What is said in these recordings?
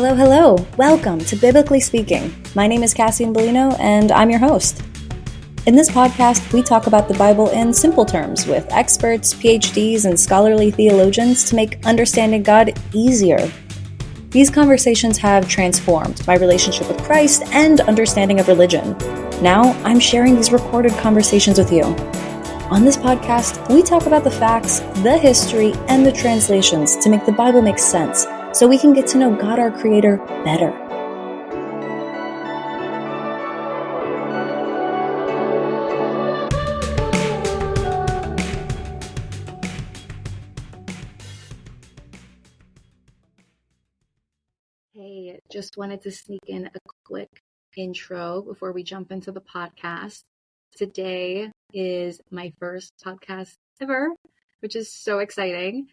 Hello, hello. Welcome to Biblically Speaking. My name is Cassian Bellino, and I'm your host. In this podcast, we talk about the Bible in simple terms with experts, PhDs, and scholarly theologians to make understanding God easier. These conversations have transformed my relationship with Christ and understanding of religion. Now, I'm sharing these recorded conversations with you. On this podcast, we talk about the facts, the history, and the translations to make the Bible make sense so we can get to know God, our Creator, better. Hey, just wanted to sneak in a quick intro before we jump into the podcast. Today is my first podcast ever, which is so exciting.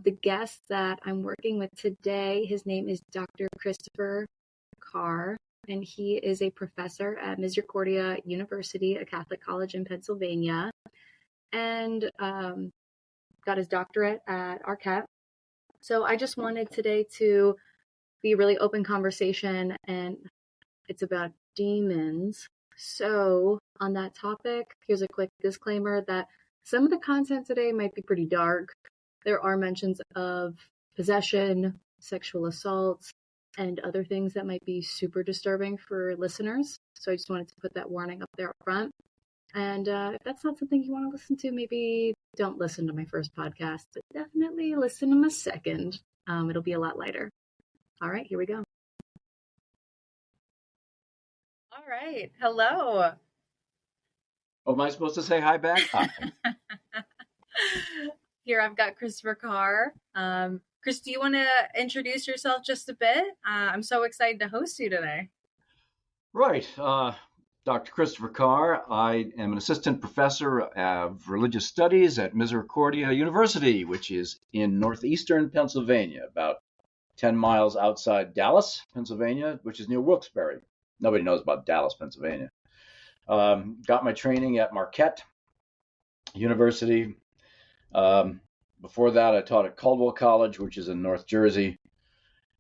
The guest that I'm working with today, his name is Dr. Christopher Carr, and he is a professor at Misericordia University, a Catholic college in Pennsylvania, and got his doctorate at Marquette. So I just wanted today to be a really open conversation, and it's about demons. So on that topic, here's a quick disclaimer that some of the content today might be pretty dark. There are mentions of possession, sexual assault, and other things that might be super disturbing for listeners. So I just wanted to put that warning up there up front. And if that's not something you want to listen to, maybe don't listen to my first podcast, but definitely listen to my second. It'll be a lot lighter. All right, here we go. All right. Hello. Oh, am I supposed to say hi back? Hi. Here I've got Christopher Carr. Chris, do you want to introduce yourself just a bit? I'm so excited to host you today. Right. Dr. Christopher Carr. I am an assistant professor of religious studies at Misericordia University, which is in northeastern Pennsylvania, about 10 miles outside Dallas, Pennsylvania, which is near Wilkes-Barre. Nobody knows about Dallas, Pennsylvania. Got my training at Marquette University. Before that, I taught at Caldwell College, which is in North Jersey.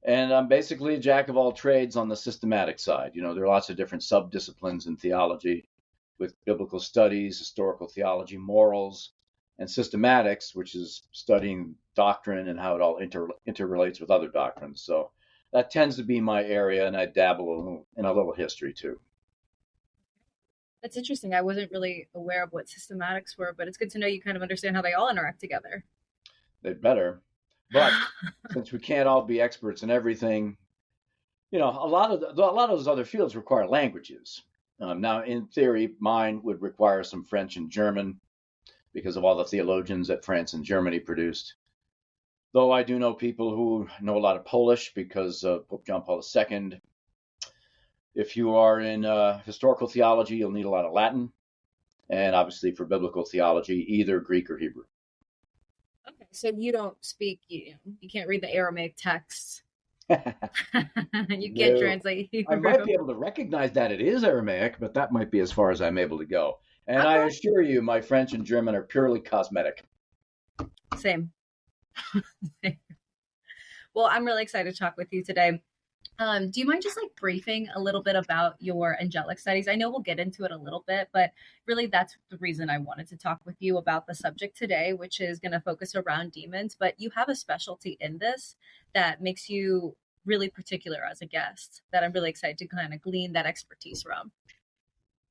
And I'm basically a jack of all trades on the systematic side. You know, there are lots of different sub-disciplines in theology with biblical studies, historical theology, morals, and systematics, which is studying doctrine and how it all interrelates with other doctrines. So that tends to be my area, and I dabble in a little history too. That's interesting. I wasn't really aware of what systematics were, but it's good to know you kind of understand how they all interact together. They'd better. But since we can't all be experts in everything, you know, a lot of those other fields require languages. Now, in theory, mine would require some French and German because of all the theologians that France and Germany produced. Though I do know people who know a lot of Polish because of Pope John Paul II. If you are in historical theology, you'll need a lot of Latin. And obviously for biblical theology, either Greek or Hebrew. Okay, so you don't speak, you can't read the Aramaic texts. You can't translate Hebrew. I might be able to recognize that it is Aramaic, but that might be as far as I'm able to go. And okay. I assure you, my French and German are purely cosmetic. Same. Well, I'm really excited to talk with you today. Do you mind just briefing a little bit about your angelic studies? I know we'll get into it a little bit, but really that's the reason I wanted to talk with you about the subject today, which is going to focus around demons. But you have a specialty in this that makes you really particular as a guest that I'm really excited to kind of glean that expertise from.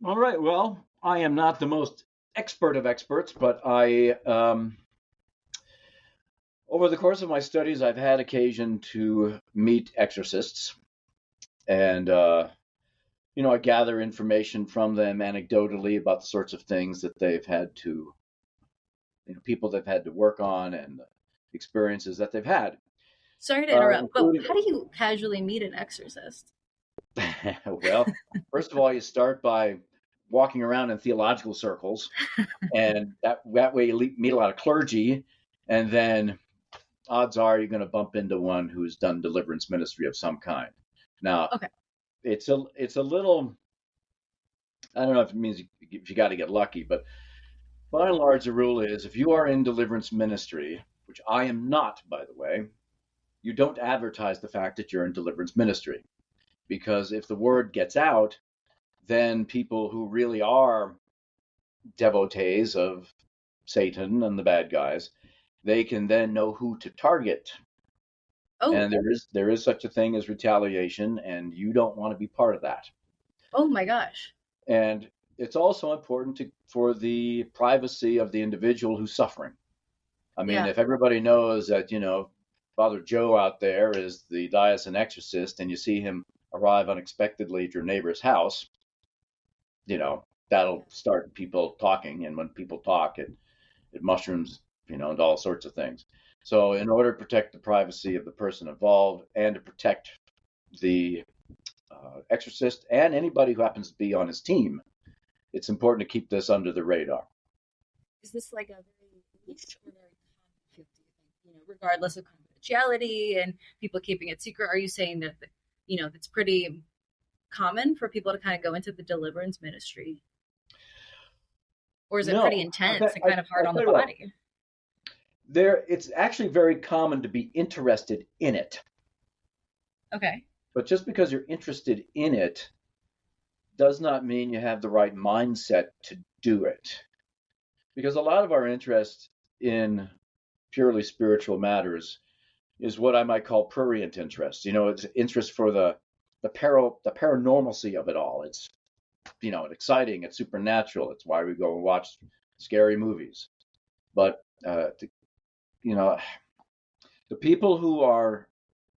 All right. Well, I am not the most expert of experts, but over the course of my studies, I've had occasion to meet exorcists, and I gather information from them anecdotally about the sorts of things that they've had to, people they've had to work on and experiences that they've had. Sorry to interrupt, but how do you casually meet an exorcist? Well, first of all, you start by walking around in theological circles, and that way you meet a lot of clergy, and then odds are you're going to bump into one who's done deliverance ministry of some kind. Now, okay. It's a little, I don't know if it means if you got to get lucky, but by and large, the rule is if you are in deliverance ministry, which I am not, by the way, you don't advertise the fact that you're in deliverance ministry. Because if the word gets out, then people who really are devotees of Satan and the bad guys, they can then know who to target. Oh, And there is such a thing as retaliation, and you don't want to be part of that. oh my gosh. And it's also important for the privacy of the individual who's suffering. I mean, Yeah. if everybody knows that, Father Joe out there is the diocesan exorcist, and you see him arrive unexpectedly at your neighbor's house, that'll start people talking. And when people talk, it mushrooms, and all sorts of things. So in order to protect the privacy of the person involved and to protect the exorcist and anybody who happens to be on his team, it's important to keep this under the radar. Is this like a very niche or very common field, do you think? Regardless of confidentiality and people keeping it secret, are you saying that, it's pretty common for people to kind of go into the deliverance ministry? Or is it pretty intense and kind of hard on the body? It's actually very common to be interested in it. Okay. But just because you're interested in it does not mean you have the right mindset to do it. Because a lot of our interest in purely spiritual matters is what I might call prurient interest. It's interest for the paranormalcy of it all. It's, it's exciting, it's supernatural. It's why we go and watch scary movies. But, the people who are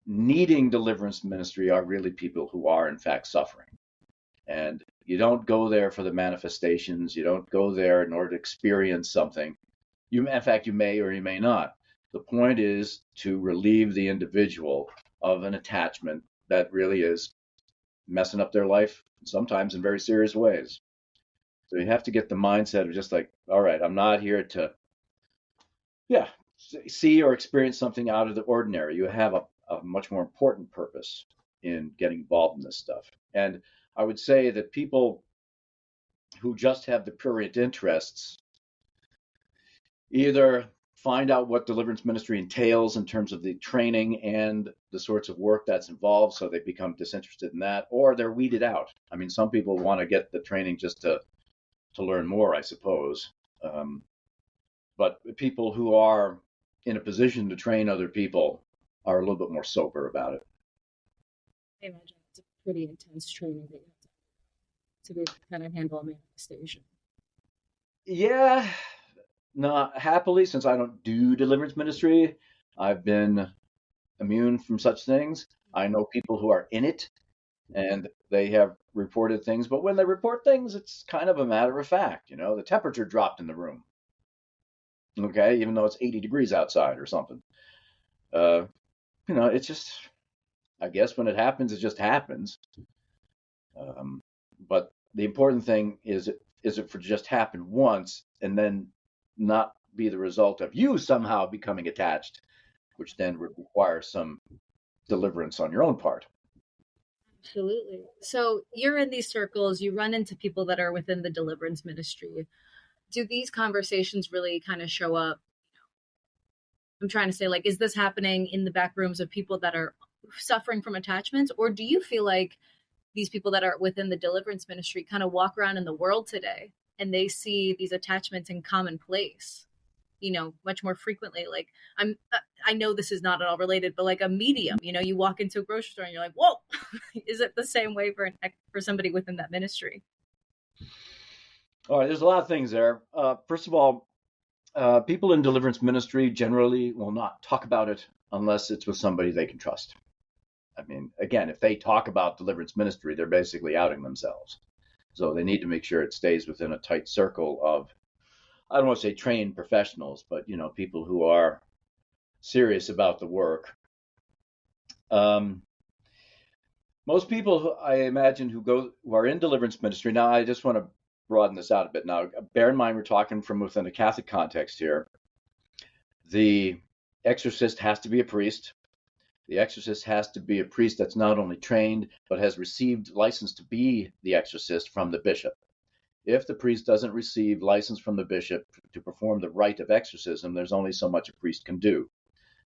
needing deliverance ministry are really people who are, in fact, suffering. And you don't go there for the manifestations. You don't go there in order to experience something. In fact, you may or you may not. The point is to relieve the individual of an attachment that really is messing up their life, sometimes in very serious ways. So you have to get the mindset of just like, all right, I'm not here to, see or experience something out of the ordinary. You have a much more important purpose in getting involved in this stuff. And I would say that people who just have the prurient interests either find out what deliverance ministry entails in terms of the training and the sorts of work that's involved, so they become disinterested in that, or they're weeded out. I mean, some people want to get the training just to learn more, I suppose. But people who are in a position to train other people are a little bit more sober about it. I imagine it's a pretty intense training that you have to be able to kind of handle a manifestation. Yeah, not happily, since I don't do deliverance ministry, I've been immune from such things. I know people who are in it, and they have reported things, but when they report things, it's kind of a matter of fact. The temperature dropped in the room. Okay, even though it's 80 degrees outside or something. It's just, I guess when it happens, it just happens. But the important thing is it for just happen once and then not be the result of you somehow becoming attached, which then would require some deliverance on your own part. Absolutely. So you're in these circles, you run into people that are within the deliverance ministry. Do these conversations really kind of show up? I'm trying to say, like, is this happening in the back rooms of people that are suffering from attachments? Or do you feel like these people that are within the deliverance ministry kind of walk around in the world today and they see these attachments in commonplace, much more frequently? Like, I know this is not at all related, but like a medium, you walk into a grocery store and you're like, whoa, is it the same way for somebody within that ministry? All right, there's a lot of things there. First of all, people in deliverance ministry generally will not talk about it unless it's with somebody they can trust. I mean, again, if they talk about deliverance ministry, they're basically outing themselves. So they need to make sure it stays within a tight circle of, I don't want to say trained professionals, but, people who are serious about the work. Most people, I imagine, who are in deliverance ministry. Now, I just want to broaden this out a bit. Now, bear in mind, we're talking from within a Catholic context here. The exorcist has to be a priest. The exorcist has to be a priest that's not only trained, but has received license to be the exorcist from the bishop. If the priest doesn't receive license from the bishop to perform the rite of exorcism, there's only so much a priest can do.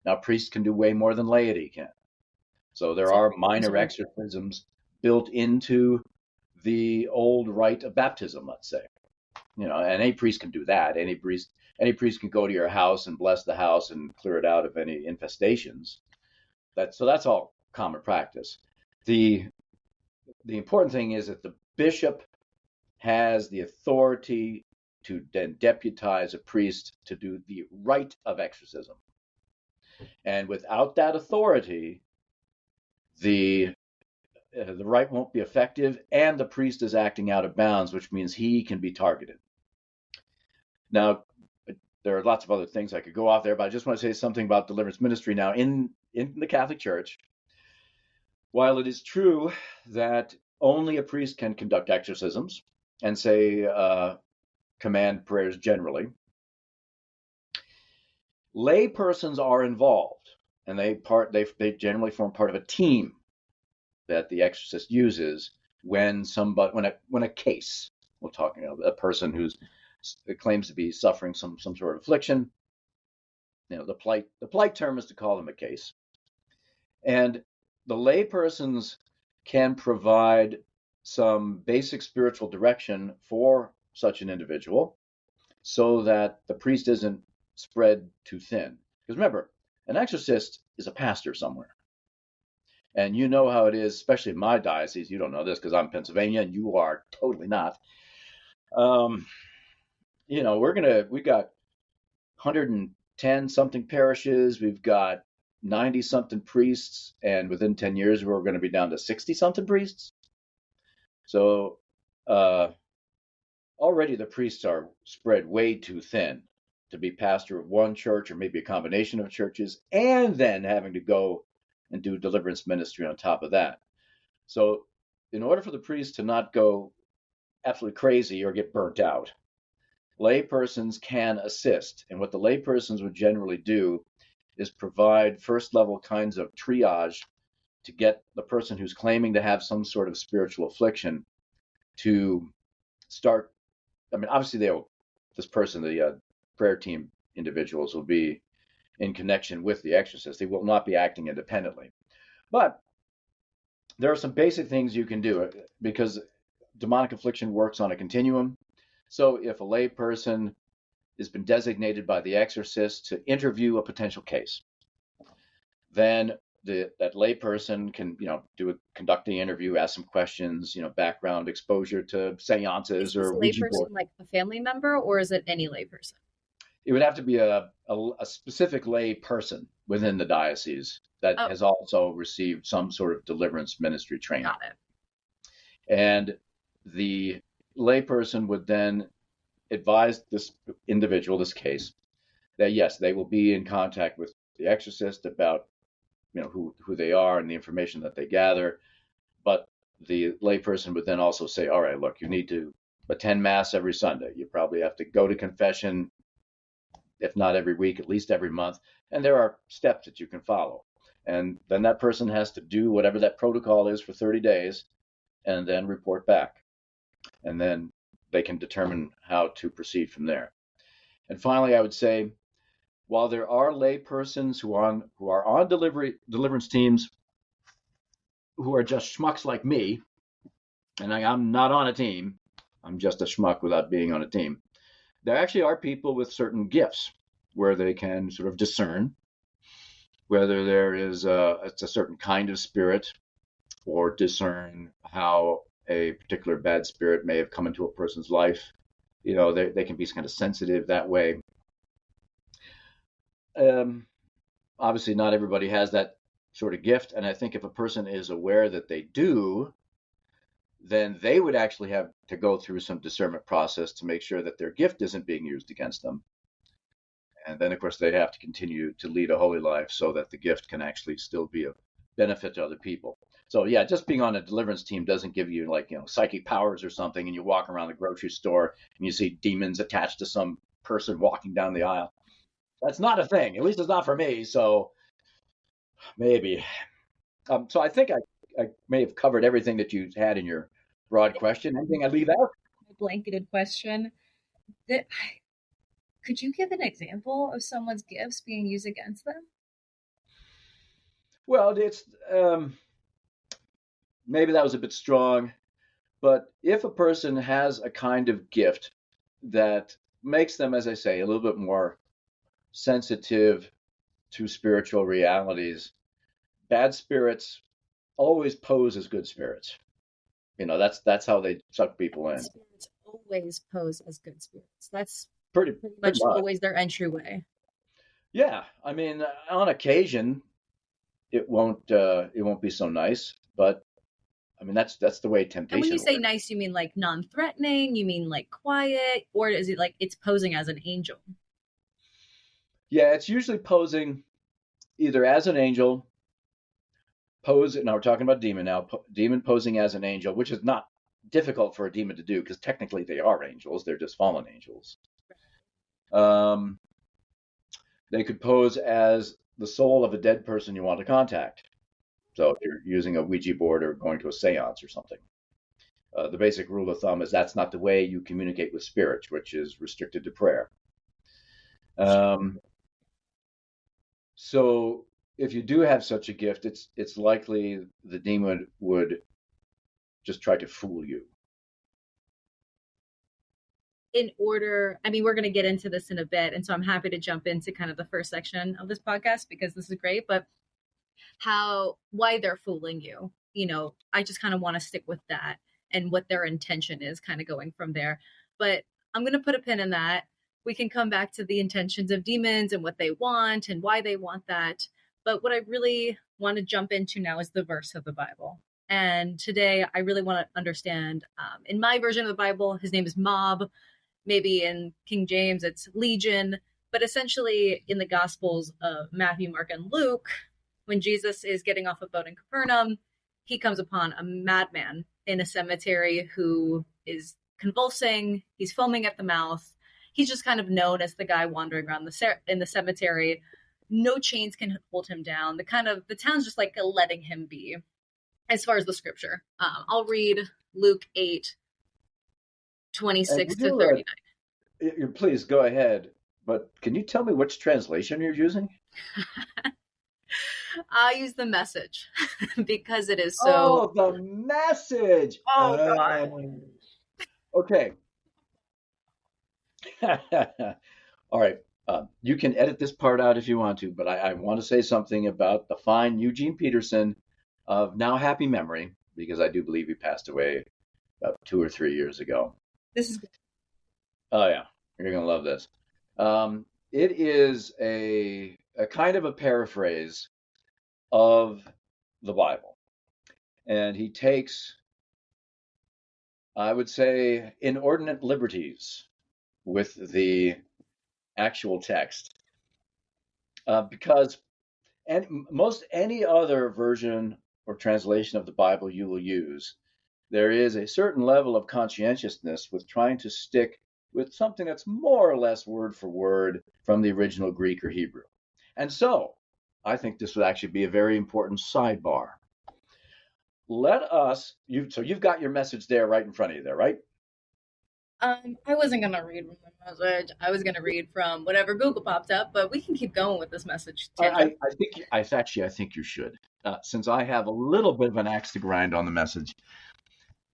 Now, priests can do way more than laity can. So there are minor exorcisms built into the old rite of baptism, let's say. And any priest can do that. Any priest can go to your house and bless the house and clear it out of any infestations. So that's all common practice. The important thing is that the bishop has the authority to then deputize a priest to do the rite of exorcism. And without that authority, the rite won't be effective, and the priest is acting out of bounds, which means he can be targeted. Now, there are lots of other things I could go off there, but I just want to say something about deliverance ministry now in the Catholic Church. While it is true that only a priest can conduct exorcisms and say command prayers generally, lay persons are involved, and they generally form part of a team that the exorcist uses when a case, we're talking about a person who claims to be suffering some sort of affliction. The polite term is to call them a case, and the lay persons can provide some basic spiritual direction for such an individual, so that the priest isn't spread too thin. Because remember, an exorcist is a pastor somewhere. And you know how it is, especially in my diocese. You don't know this because I'm Pennsylvania and you are totally not. We've got 110 something parishes. We've got 90 something priests. And within 10 years, we're going to be down to 60 something priests. So already the priests are spread way too thin to be pastor of one church or maybe a combination of churches, and then having to go and do deliverance ministry on top of that. So in order for the priest to not go absolutely crazy or get burnt out, laypersons can assist. And what the laypersons would generally do is provide first level kinds of triage to get the person who's claiming to have some sort of spiritual affliction to start. I mean, obviously the prayer team individuals will be in connection with the exorcist. They will not be acting independently. But there are some basic things you can do because demonic affliction works on a continuum. So if a lay person has been designated by the exorcist to interview a potential case, then that lay person can, conduct the interview, ask some questions, background exposure to seances or ouija board. Like a family member, or is it any lay person? It would have to be a specific lay person within the diocese that has also received some sort of deliverance ministry training. Got it. And the lay person would then advise this individual, this case, that yes, they will be in contact with the exorcist about who they are and the information that they gather. But the lay person would then also say, all right, look, you need to attend Mass every Sunday. You probably have to go to confession, if not every week, at least every month. And there are steps that you can follow. And then that person has to do whatever that protocol is for 30 days and then report back. And then they can determine how to proceed from there. And finally, I would say, while there are lay persons who are on deliverance teams who are just schmucks like me, and I'm not on a team, I'm just a schmuck without being on a team. There actually are people with certain gifts where they can sort of discern whether there is it's a certain kind of spirit, or discern how a particular bad spirit may have come into a person's life. They can be kind of sensitive that way. Obviously, not everybody has that sort of gift, and I think if a person is aware that they do, then they would actually have to go through some discernment process to make sure that their gift isn't being used against them. And then, of course, they have to continue to lead a holy life so that the gift can actually still be of benefit to other people. So, yeah, just being on a deliverance team doesn't give you psychic powers or something, and you walk around the grocery store and you see demons attached to some person walking down the aisle. That's not a thing. At least it's not for me. So maybe. So I think I may have covered everything that you had in your broad question. Anything I leave out? A blanketed question. Could you give an example of someone's gifts being used against them? Well, it's maybe that was a bit strong, but if a person has a kind of gift that makes them, as I say, a little bit more sensitive to spiritual realities, bad spirits always pose as good spirits. That's how they suck people in. Spirits always pose as good spirits. That's Pretty pretty pretty much much. always their entryway. Yeah, I mean, on occasion it won't be so nice, but I mean that's the way And when you temptation say works. nice, you mean like non-threatening? You mean like quiet? Or is it like it's posing as an angel? Yeah, it's usually posing either as an angel, pose. Now we're talking about demon now. Demon posing as an angel, which is not difficult for a demon to do because technically they are angels. They're just fallen angels. Um, they could pose as the soul of a dead person you want to contact. So if you're using a Ouija board or going to a seance or something, the basic rule of thumb is that's not the way you communicate with spirits, which is restricted to prayer. Um, so if you do have such a gift, it's likely the demon would just try to fool you. In order, I mean, we're going to get into this in a bit. And so I'm happy to jump into kind of the first section of this podcast because this is great. But why they're fooling you, I just kind of want to stick with that and what their intention is, kind of going from there. But I'm going to put a pin in that. We can come back to the intentions of demons and what they want and why they want that. But what I really want to jump into now is the verse of the Bible. And today I really want to understand, in my version of the Bible, his name is Mob. Maybe in King James, it's Legion. But essentially, in the Gospels of Matthew, Mark, and Luke, when Jesus is getting off a boat in Capernaum, he comes upon a madman in a cemetery who is convulsing. He's foaming at the mouth. He's just kind of known as the guy wandering around in the cemetery. No chains can hold him down. The town's just like letting him be. As far as the scripture, I'll read Luke 8, And 26 would to 39. please go ahead, but can you tell me which translation you're using? I use the Message because it is so. Oh, the Message. Oh God. Okay. All right. You can edit this part out if you want to, but I want to say something about the fine Eugene Peterson of now happy memory, because I do believe he passed away about 2 or 3 years ago. This is Oh yeah, you're gonna love this. It is a kind of a paraphrase of the Bible, and he takes, I would say, inordinate liberties with the actual text, because most any other version or translation of the Bible you will use, there is a certain level of conscientiousness with trying to stick with something that's more or less word for word from the original Greek or Hebrew. And so I think this would actually be a very important sidebar. So you've got your message there right in front of you there, right? I wasn't gonna read from the Message. I was gonna read from whatever Google popped up, but we can keep going with this message tangent. I think you should, since I have a little bit of an axe to grind on the message.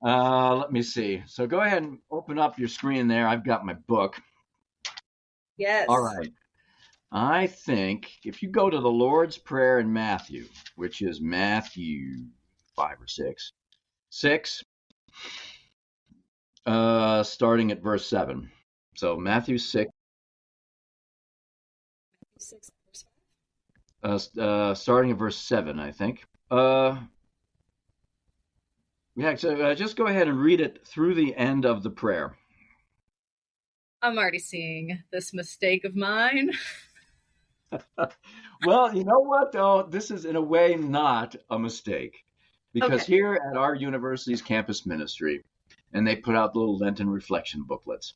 Let me see. So go ahead and open up your screen there. I've got my book. Yes. All right. I think if you go to the Lord's Prayer in Matthew, which is Matthew 5 or 6, starting at verse 7. So Matthew 6, 6 verse starting at verse 7, I think. Yeah, so just go ahead and read it through the end of the prayer. I'm already seeing this mistake of mine. Well, you know what, though? This is in a way not a mistake. Because Okay. here at our university's campus ministry, and they put out little Lenten reflection booklets,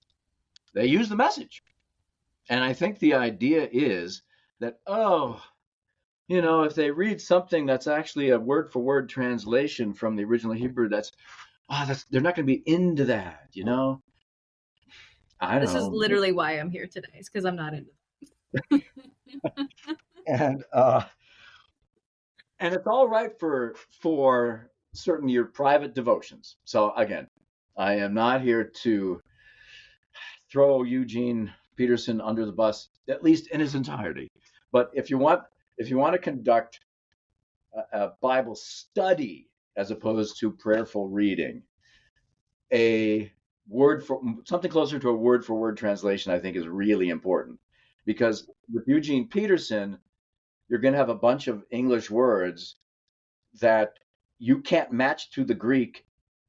they use the message. And I think the idea is that, if they read something that's actually a word for word translation from the original Hebrew, they're not going to be into that, I don't This is know. literally why I'm here today. It's because I'm not into it. And And it's all right for certain your private devotions. So again, I am not here to throw Eugene Peterson under the bus, at least in his entirety. But if you want to conduct a Bible study as opposed to prayerful reading, a word for something closer to a word for word translation, I think, is really important, because with Eugene Peterson, you're going to have a bunch of English words that you can't match to the Greek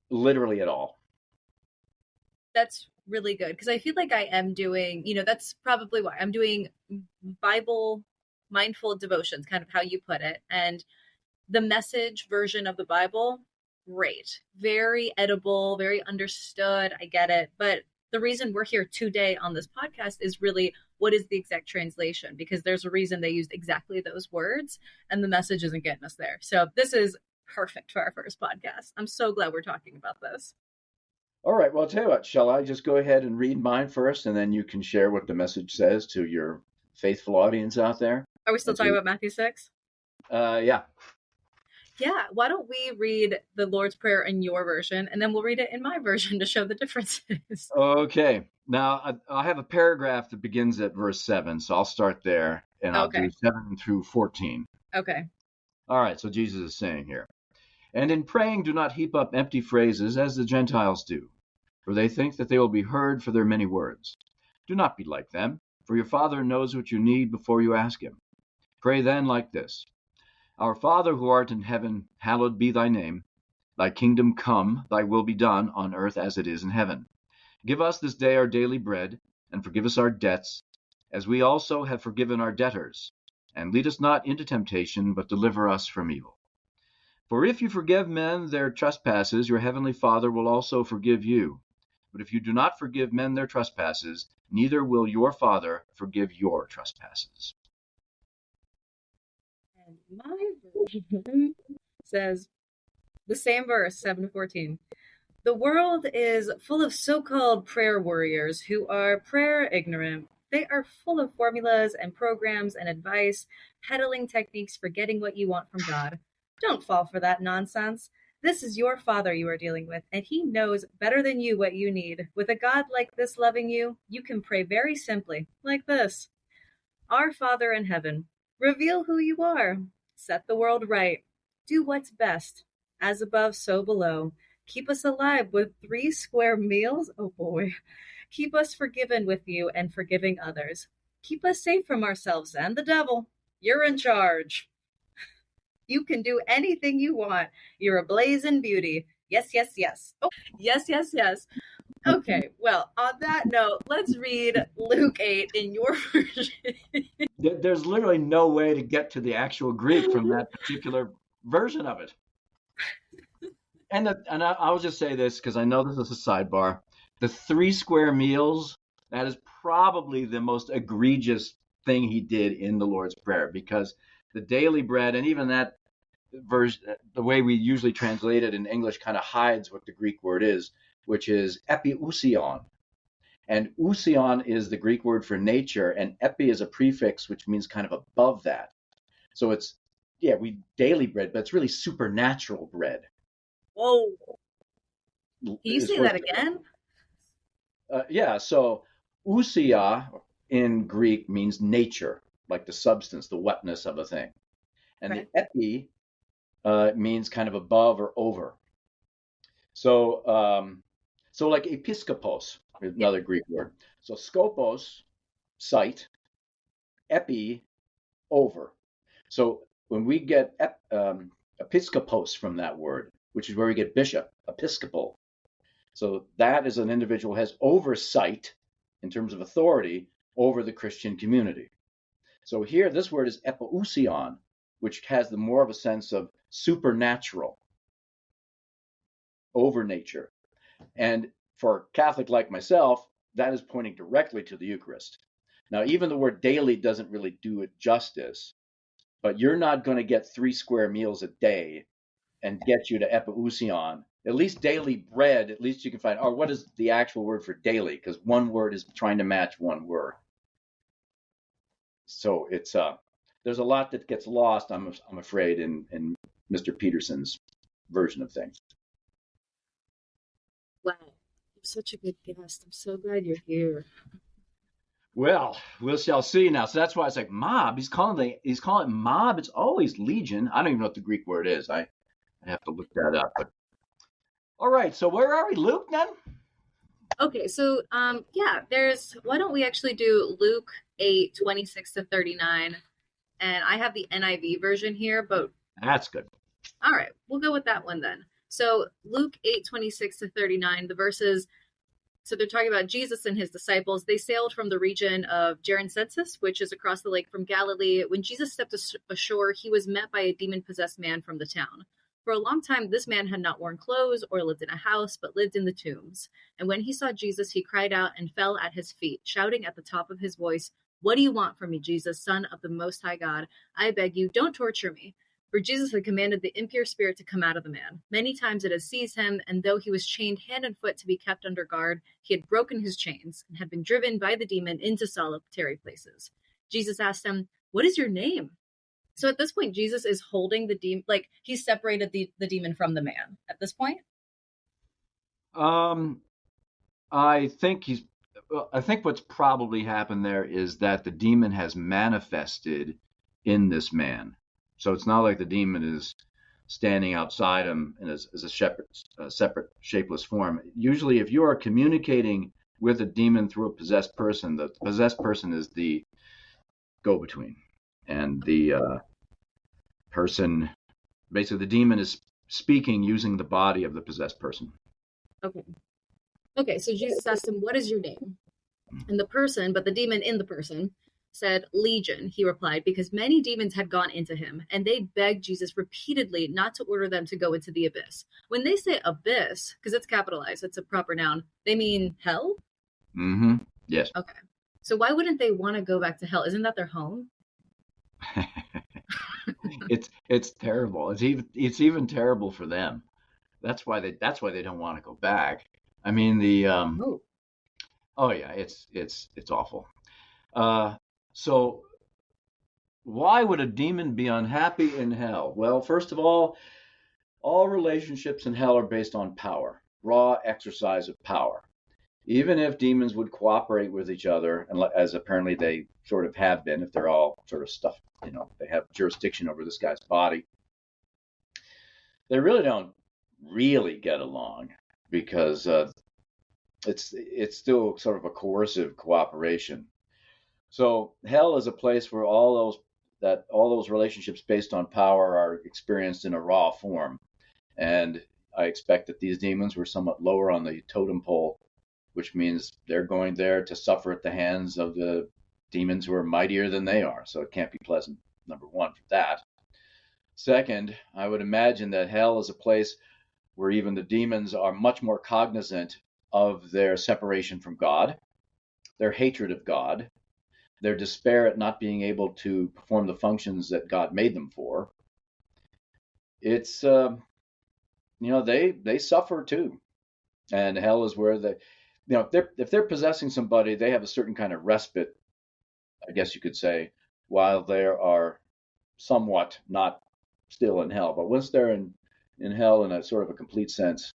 literally at all. That's really good because I feel like I am doing, that's probably why I'm doing Bible mindful devotions, kind of how you put it. And the Message version of the Bible, great, very edible, very understood. I get it. But the reason we're here today on this podcast is really what is the exact translation, because there's a reason they used exactly those words and the Message isn't getting us there. So this is perfect for our first podcast. I'm so glad we're talking about this. All right, well, I'll tell you what, shall I just go ahead and read mine first, and then you can share what the Message says to your faithful audience out there? Are we still talking about Matthew 6? Yeah. Yeah, why don't we read the Lord's Prayer in your version, and then we'll read it in my version to show the differences. Okay. Now, I have a paragraph that begins at verse 7, so I'll start there, and I'll do 7 through 14. Okay. All right, so Jesus is saying here, "And in praying, do not heap up empty phrases as the Gentiles do, for they think that they will be heard for their many words. Do not be like them, for your Father knows what you need before you ask him. Pray then like this: Our Father who art in heaven, hallowed be thy name. Thy kingdom come, thy will be done on earth as it is in heaven. Give us this day our daily bread, and forgive us our debts, as we also have forgiven our debtors. And lead us not into temptation, but deliver us from evil. For if you forgive men their trespasses, your heavenly Father will also forgive you. But if you do not forgive men their trespasses, neither will your Father forgive your trespasses." And my version says the same verse, 7 to 14. "The world is full of so-called prayer warriors who are prayer ignorant. They are full of formulas and programs and advice, peddling techniques for getting what you want from God. Don't fall for that nonsense. This is your Father you are dealing with, and he knows better than you what you need. With a God like this loving you, you can pray very simply, like this: Our Father in heaven, reveal who you are. Set the world right. Do what's best. As above, so below. Keep us alive with 3 square meals. Oh boy. Keep us forgiven with you and forgiving others. Keep us safe from ourselves and the devil. You're in charge. You can do anything you want. You're a blazing beauty. Yes, yes, yes. Oh, yes, yes, yes. Okay, well, on that note, let's read Luke 8 in your version. There's literally no way to get to the actual Greek from that particular version of it. And I'll just say this, because I know this is a sidebar. The 3 square meals, that is probably the most egregious thing he did in the Lord's Prayer, because the daily bread, and even that version, the way we usually translate it in English, kind of hides what the Greek word is, which is epiousion. And ousion is the Greek word for nature, and epi is a prefix, which means kind of above that. So it's, we daily bread, but it's really supernatural bread. Whoa. Can you say that again? So ousia in Greek means nature, like the substance, the wetness of a thing. And the epi means kind of above or over. So like episkopos, another Greek word. So skopos, sight, epi, over. So when we get episkopos from that word, which is where we get bishop, episcopal. So that is an individual who has oversight in terms of authority over the Christian community. So here, this word is epousion, which has the more of a sense of supernatural, over nature. And for a Catholic like myself, that is pointing directly to the Eucharist. Now, even the word daily doesn't really do it justice, but you're not going to get 3 square meals a day and get you to epousion. At least daily bread, at least you can find, what is the actual word for daily? Because one word is trying to match one word. So it's there's a lot that gets lost, I'm afraid, in Mr. Peterson's version of things. Wow, you're such a good guest. I'm so glad you're here. Well, we shall see now. So that's why it's like mob. He's calling it mob. It's always legion. I don't even know what the Greek word is. I have to look that up. But all right. So where are we, Luke? Then. Okay, so why don't we actually do Luke 8:26-39, and I have the NIV version here, but That's good. All right, we'll go with that one then. So Luke 8:26-39, the verses. So they're talking about Jesus and his disciples. They sailed from the region of Geroncensus, which is across the lake from Galilee. When Jesus stepped ashore, he was met by a demon-possessed man from the town. For a long time, this man had not worn clothes or lived in a house, but lived in the tombs. And when he saw Jesus, he cried out and fell at his feet, shouting at the top of his voice, "What do you want from me, Jesus, Son of the Most High God? I beg you, don't torture me." For Jesus had commanded the impure spirit to come out of the man. Many times it had seized him, and though he was chained hand and foot to be kept under guard, he had broken his chains and had been driven by the demon into solitary places. Jesus asked him, "What is your name?" So at this point, Jesus is holding the demon, like he's separated the demon from the man at this point. I think what's probably happened there is that the demon has manifested in this man. So it's not like the demon is standing outside him as a separate, shapeless form. Usually, if you are communicating with a demon through a possessed person, the possessed person is the go-between. And the person, basically the demon is speaking using the body of the possessed person. Okay, so Jesus asked him, "What is your name?" And the person, but the demon in the person, said, "Legion," he replied, because many demons had gone into him, and they begged Jesus repeatedly not to order them to go into the abyss. When they say abyss, because it's capitalized, it's a proper noun, they mean hell? Mm-hmm. Yes. Okay. So why wouldn't they want to go back to hell? Isn't that their home? It's terrible. It's even terrible for them. That's why they don't want to go back. I mean oh yeah, it's awful. So why would a demon be unhappy in hell? Well, first of all relationships in hell are based on power, raw exercise of power. Even if demons would cooperate with each other, and as apparently they sort of have been, if they're all sort of stuff, they have jurisdiction over this guy's body, they really don't really get along because it's still sort of a coercive cooperation. So hell is a place where all those relationships based on power are experienced in a raw form. And I expect that these demons were somewhat lower on the totem pole, which means they're going there to suffer at the hands of the demons who are mightier than they are. So it can't be pleasant, number one, for that. Second, I would imagine that hell is a place where even the demons are much more cognizant of their separation from God, their hatred of God, their despair at not being able to perform the functions that God made them for. It's they suffer too, and hell is where if they're possessing somebody, they have a certain kind of respite, I guess you could say, while they are somewhat not still in hell. But once they're in hell in a sort of a complete sense,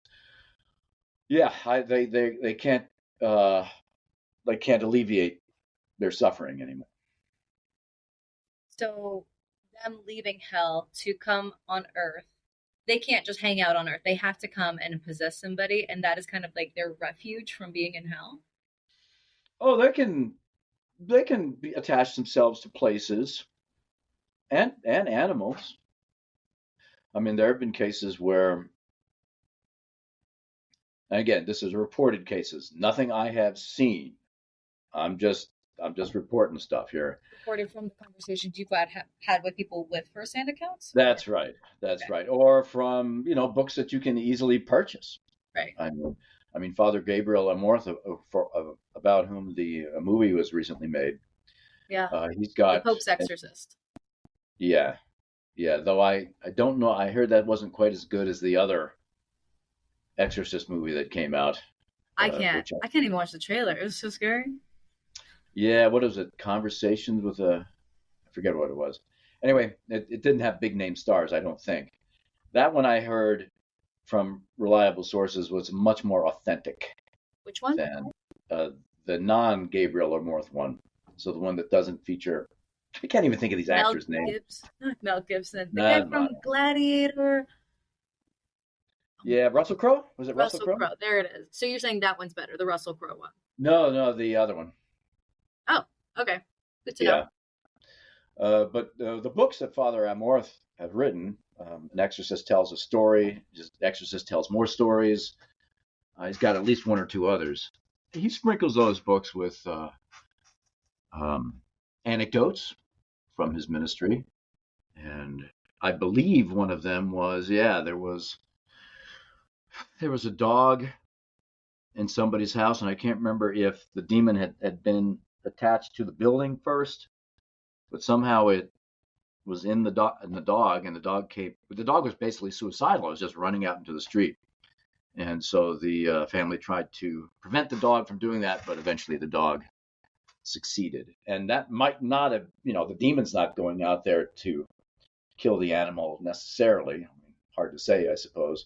yeah, they can't alleviate their suffering anymore. So them leaving hell to come on earth, they can't just hang out on earth. They have to come and possess somebody, and that is kind of like their refuge from being in hell. Oh, they can attach themselves to places and animals. I mean, there have been cases where, again, this is reported cases, nothing I have seen. I'm just reporting stuff here. Reported from the conversations you've had with people with first-hand accounts? That's right. That's right. Or from, books that you can easily purchase. Right. I mean, Father Gabriele Amorth, about whom the movie was recently made. Yeah. He's got The Pope's Exorcist. Yeah. Though I don't know. I heard that wasn't quite as good as the other Exorcist movie that came out. I can't even watch the trailer. It was so scary. Yeah. What was it? Conversations with I forget what it was. Anyway, it didn't have big name stars, I don't think. That one I heard from reliable sources was much more authentic. Which one? Than the non-Gabriele Amorth one. So the one that doesn't feature, I can't even think of these actors' names. Mel Gibson. The guy from Gladiator. Yeah, Russell Crowe? Was it Russell Crowe? There it is. So you're saying that one's better, the Russell Crowe one? No, the other one. Oh, okay. Good to know. But the books that Father Amorth have written, An Exorcist Tells a Story, Exorcist Tells More Stories. He's got at least one or two others. He sprinkles those books with anecdotes from his ministry. And I believe one of them was, there was a dog in somebody's house, and I can't remember if the demon had been attached to the building first, but somehow it was in the dog, and the dog came. The dog was basically suicidal. It was just running out into the street. And so the family tried to prevent the dog from doing that, but eventually the dog succeeded. And that might not have, the demon's not going out there to kill the animal necessarily. I mean, hard to say, I suppose.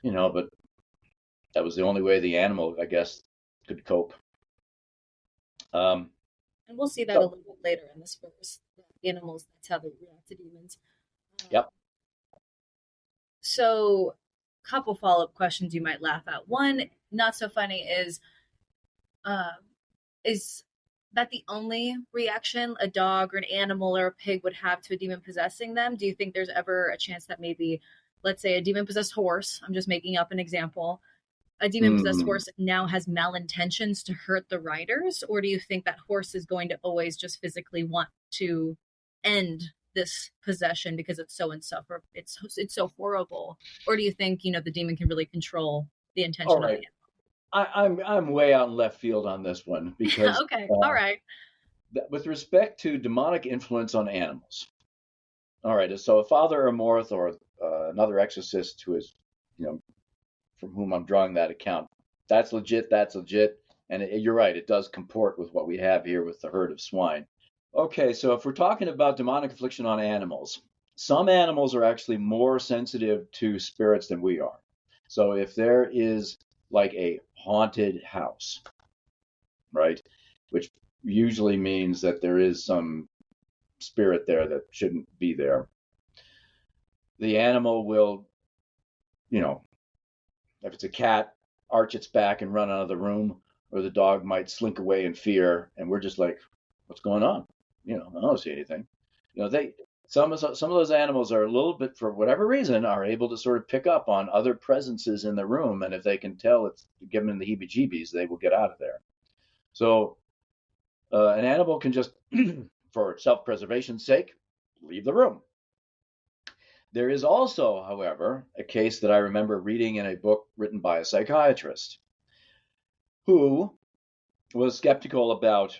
But that was the only way the animal, I guess, could cope. And we'll see that a little bit later in this verse. Animals, that's how they react to demons. Yep. So, couple follow-up questions you might laugh at. One, not so funny, is that the only reaction a dog or an animal or a pig would have to a demon possessing them? Do you think there's ever a chance that maybe, let's say, a demon-possessed horse, I'm just making up an example, a demon-possessed horse now has malintentions to hurt the riders? Or do you think that horse is going to always just physically want to end this possession because it's so insufferable, it's so horrible? Or do you think, the demon can really control the intention of the animal? I'm way out in left field on this one because okay, all right. With respect to demonic influence on animals, all right. So Father Amorth or another exorcist who is, from whom I'm drawing that account, that's legit. And you're right, it does comport with what we have here with the herd of swine. Okay, so if we're talking about demonic affliction on animals, some animals are actually more sensitive to spirits than we are. So if there is like a haunted house, right, which usually means that there is some spirit there that shouldn't be there, the animal will, if it's a cat, arch its back and run out of the room, or the dog might slink away in fear, and we're just like, what's going on? I don't see anything. Some of those animals are a little bit, for whatever reason, are able to sort of pick up on other presences in the room, and if they can tell it's giving them the heebie-jeebies, they will get out of there. So an animal can just, for self-preservation's sake, leave the room. There is also, however, a case that I remember reading in a book written by a psychiatrist who was skeptical about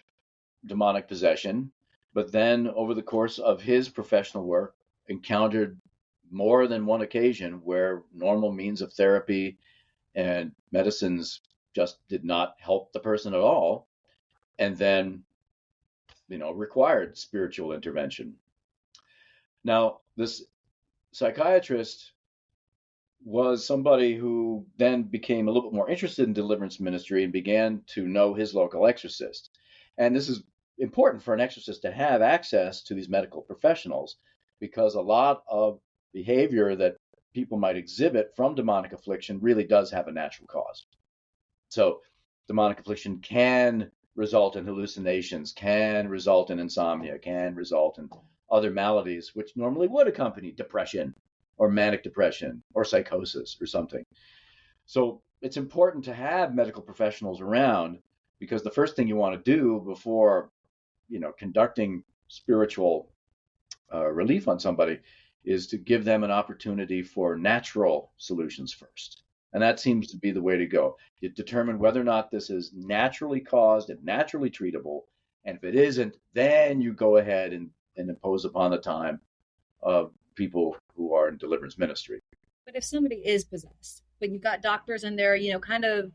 demonic possession, but then over the course of his professional work encountered more than one occasion where normal means of therapy and medicines just did not help the person at all, and then required spiritual intervention. Now, this psychiatrist was somebody who then became a little bit more interested in deliverance ministry and began to know his local exorcist. And this is important for an exorcist to have access to these medical professionals, because a lot of behavior that people might exhibit from demonic affliction really does have a natural cause. So demonic affliction can result in hallucinations, can result in insomnia, can result in other maladies which normally would accompany depression or manic depression or psychosis or something. So it's important to have medical professionals around, because the first thing you want to do before conducting spiritual relief on somebody is to give them an opportunity for natural solutions first. And that seems to be the way to go. You determine whether or not this is naturally caused and naturally treatable. And if it isn't, then you go ahead and impose upon the time of people who are in deliverance ministry. But if somebody is possessed, but you've got doctors in there, kind of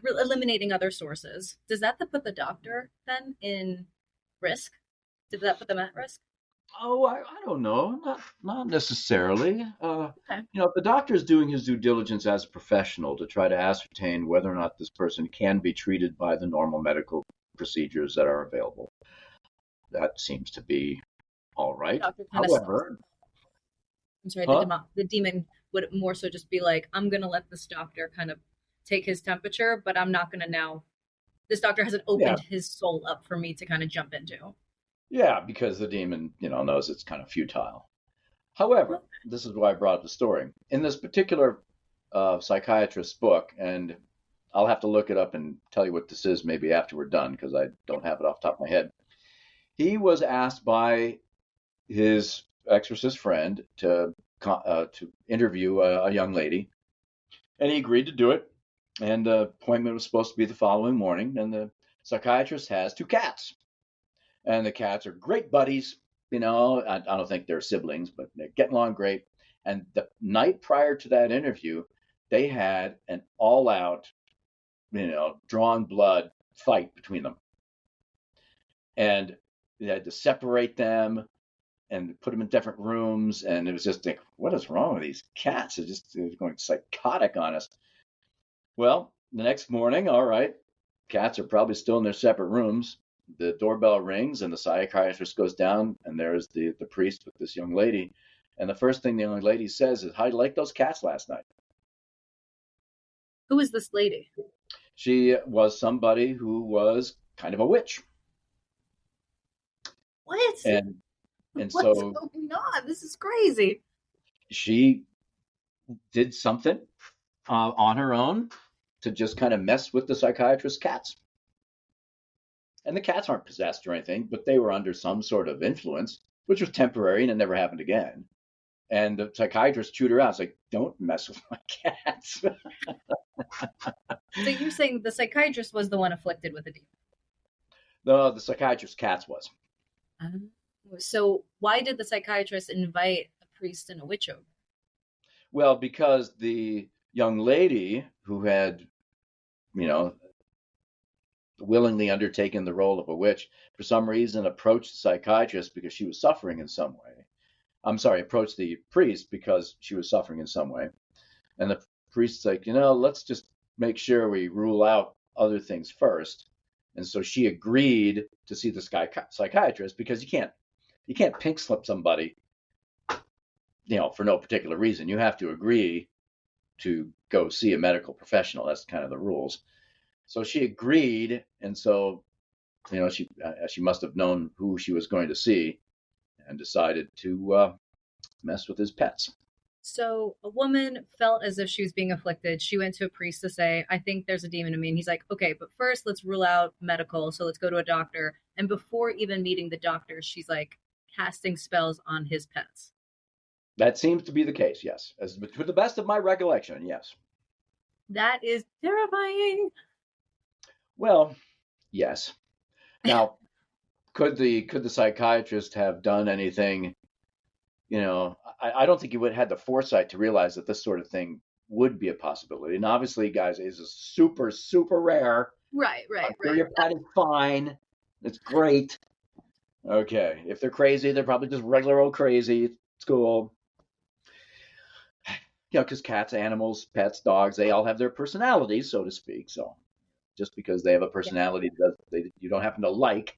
eliminating other sources, does that put the doctor then in risk? Does that put them at risk? Oh, I don't know. Not necessarily. Okay. If the doctor is doing his due diligence as a professional to try to ascertain whether or not this person can be treated by the normal medical procedures that are available, that seems to be all right. Doctor kind of, However, I'm sorry, huh? the demon would more so just be like, I'm gonna let this doctor kind of take his temperature, but I'm not gonna now. This doctor hasn't Yeah, opened his soul up for me to kind of jump into. yeah, because the demon, knows it's kind of futile. However, this is why I brought up the story. In this particular psychiatrist's book, and I'll have to look it up and tell you what this is maybe after we're done because I don't have it off the top of my head. He was asked by his exorcist friend to interview a young lady, and he agreed to do it. And the appointment was supposed to be the following morning. And the psychiatrist has two cats, and the cats are great buddies. I don't think they're siblings, but they're getting along great. And the night prior to that interview, they had an all-out, drawn blood fight between them, and they had to separate them and put them in different rooms. And it was just like, what is wrong with these cats? They're going psychotic on us. Well, the next morning, all right, cats are probably still in their separate rooms. The doorbell rings and the psychiatrist goes down, and there's the priest with this young lady. And the first thing the young lady says is, "How do you like those cats last night?" Who is this lady? She was somebody who was kind of a witch. What? And What's so going on? This is crazy. she did something on her own to just kind of mess with the psychiatrist's cats. And the cats aren't possessed or anything, but they were under some sort of influence, which was temporary and it never happened again. And the psychiatrist chewed her out. It's like, don't mess with my cats. So you're saying the psychiatrist was the one afflicted with a demon? No, the psychiatrist's cats was. So why did the psychiatrist invite a priest and a witch over? Well, because the young lady who had, you know, willingly undertaken the role of a witch, for some reason approached the psychiatrist because she was suffering in some way. I'm sorry, approached the priest because she was suffering in some way. And the priest's like, let's just make sure we rule out other things first. And so she agreed to see the psychiatrist because you can't pink slip somebody, for no particular reason. You have to agree to go see a medical professional. That's kind of the rules. So she agreed, and so she must have known who she was going to see, and decided to mess with his pets. So a woman felt as if she was being afflicted. She went to a priest to say, I think there's a demon in me. And he's like, okay, but first let's rule out medical. So let's go to a doctor. And before even meeting the doctor, she's like casting spells on his pets. That seems to be the case, yes. To the best of my recollection, yes. That is terrifying. Well, yes. Now, could the psychiatrist have done anything? I don't think he would have had the foresight to realize that this sort of thing would be a possibility. And obviously, guys, it is super, super rare. Right. Your pet is fine. It's great. Okay. If they're crazy, they're probably just regular old crazy. It's cool. Because cats, animals, pets, dogs, they all have their personalities, so to speak. So just because they have a personality that you don't happen to like.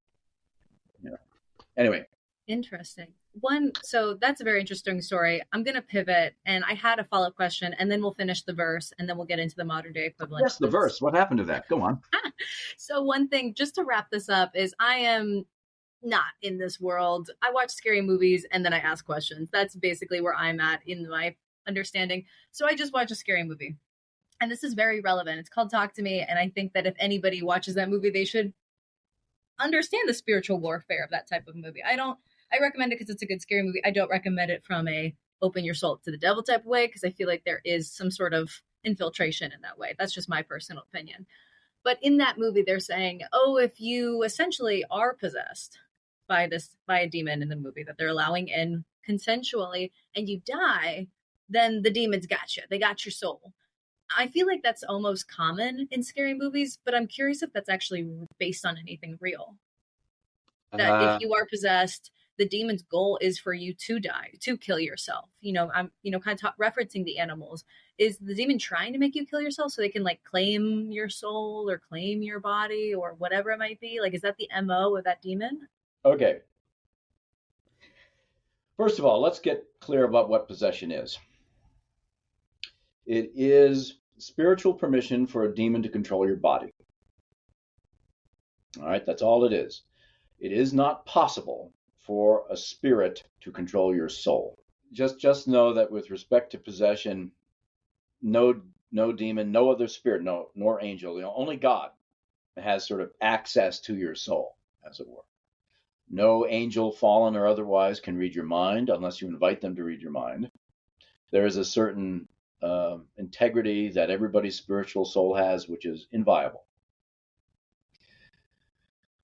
Anyway. Interesting. So that's a very interesting story. I'm going to pivot, and I had a follow-up question, and then we'll finish the verse, and then we'll get into the modern day equivalent. Yes, the verse. What happened to that? Go on. So one thing, just to wrap this up, is I am not in this world. I watch scary movies, and then I ask questions. That's basically where I'm at in my understanding. So I just watch a scary movie. And this is very relevant. It's called Talk to Me, and I think that if anybody watches that movie, they should understand the spiritual warfare of that type of movie. I recommend it because it's a good scary movie. I don't recommend it from a open your soul to the devil type of way because I feel like there is some sort of infiltration in that way. That's just my personal opinion. But in that movie, they're saying, oh, if you essentially are possessed by a demon in the movie that they're allowing in consensually and you die, then the demons got you. They got your soul. I feel like that's almost common in scary movies, but I'm curious if that's actually based on anything real. That if you are possessed, the demon's goal is for you to die, to kill yourself. I'm, kind of referencing the animals. Is the demon trying to make you kill yourself so they can like claim your soul or claim your body or whatever it might be? Like, is that the MO of that demon? Okay. First of all, let's get clear about what possession is. It is spiritual permission for a demon to control your body. All right, that's all it is. It is not possible for a spirit to control your soul. Just know that with respect to possession, no demon, no other spirit, nor angel, only God has sort of access to your soul, as it were. No angel, fallen or otherwise, can read your mind unless you invite them to read your mind. There is a certain integrity that everybody's spiritual soul has, which is inviolable.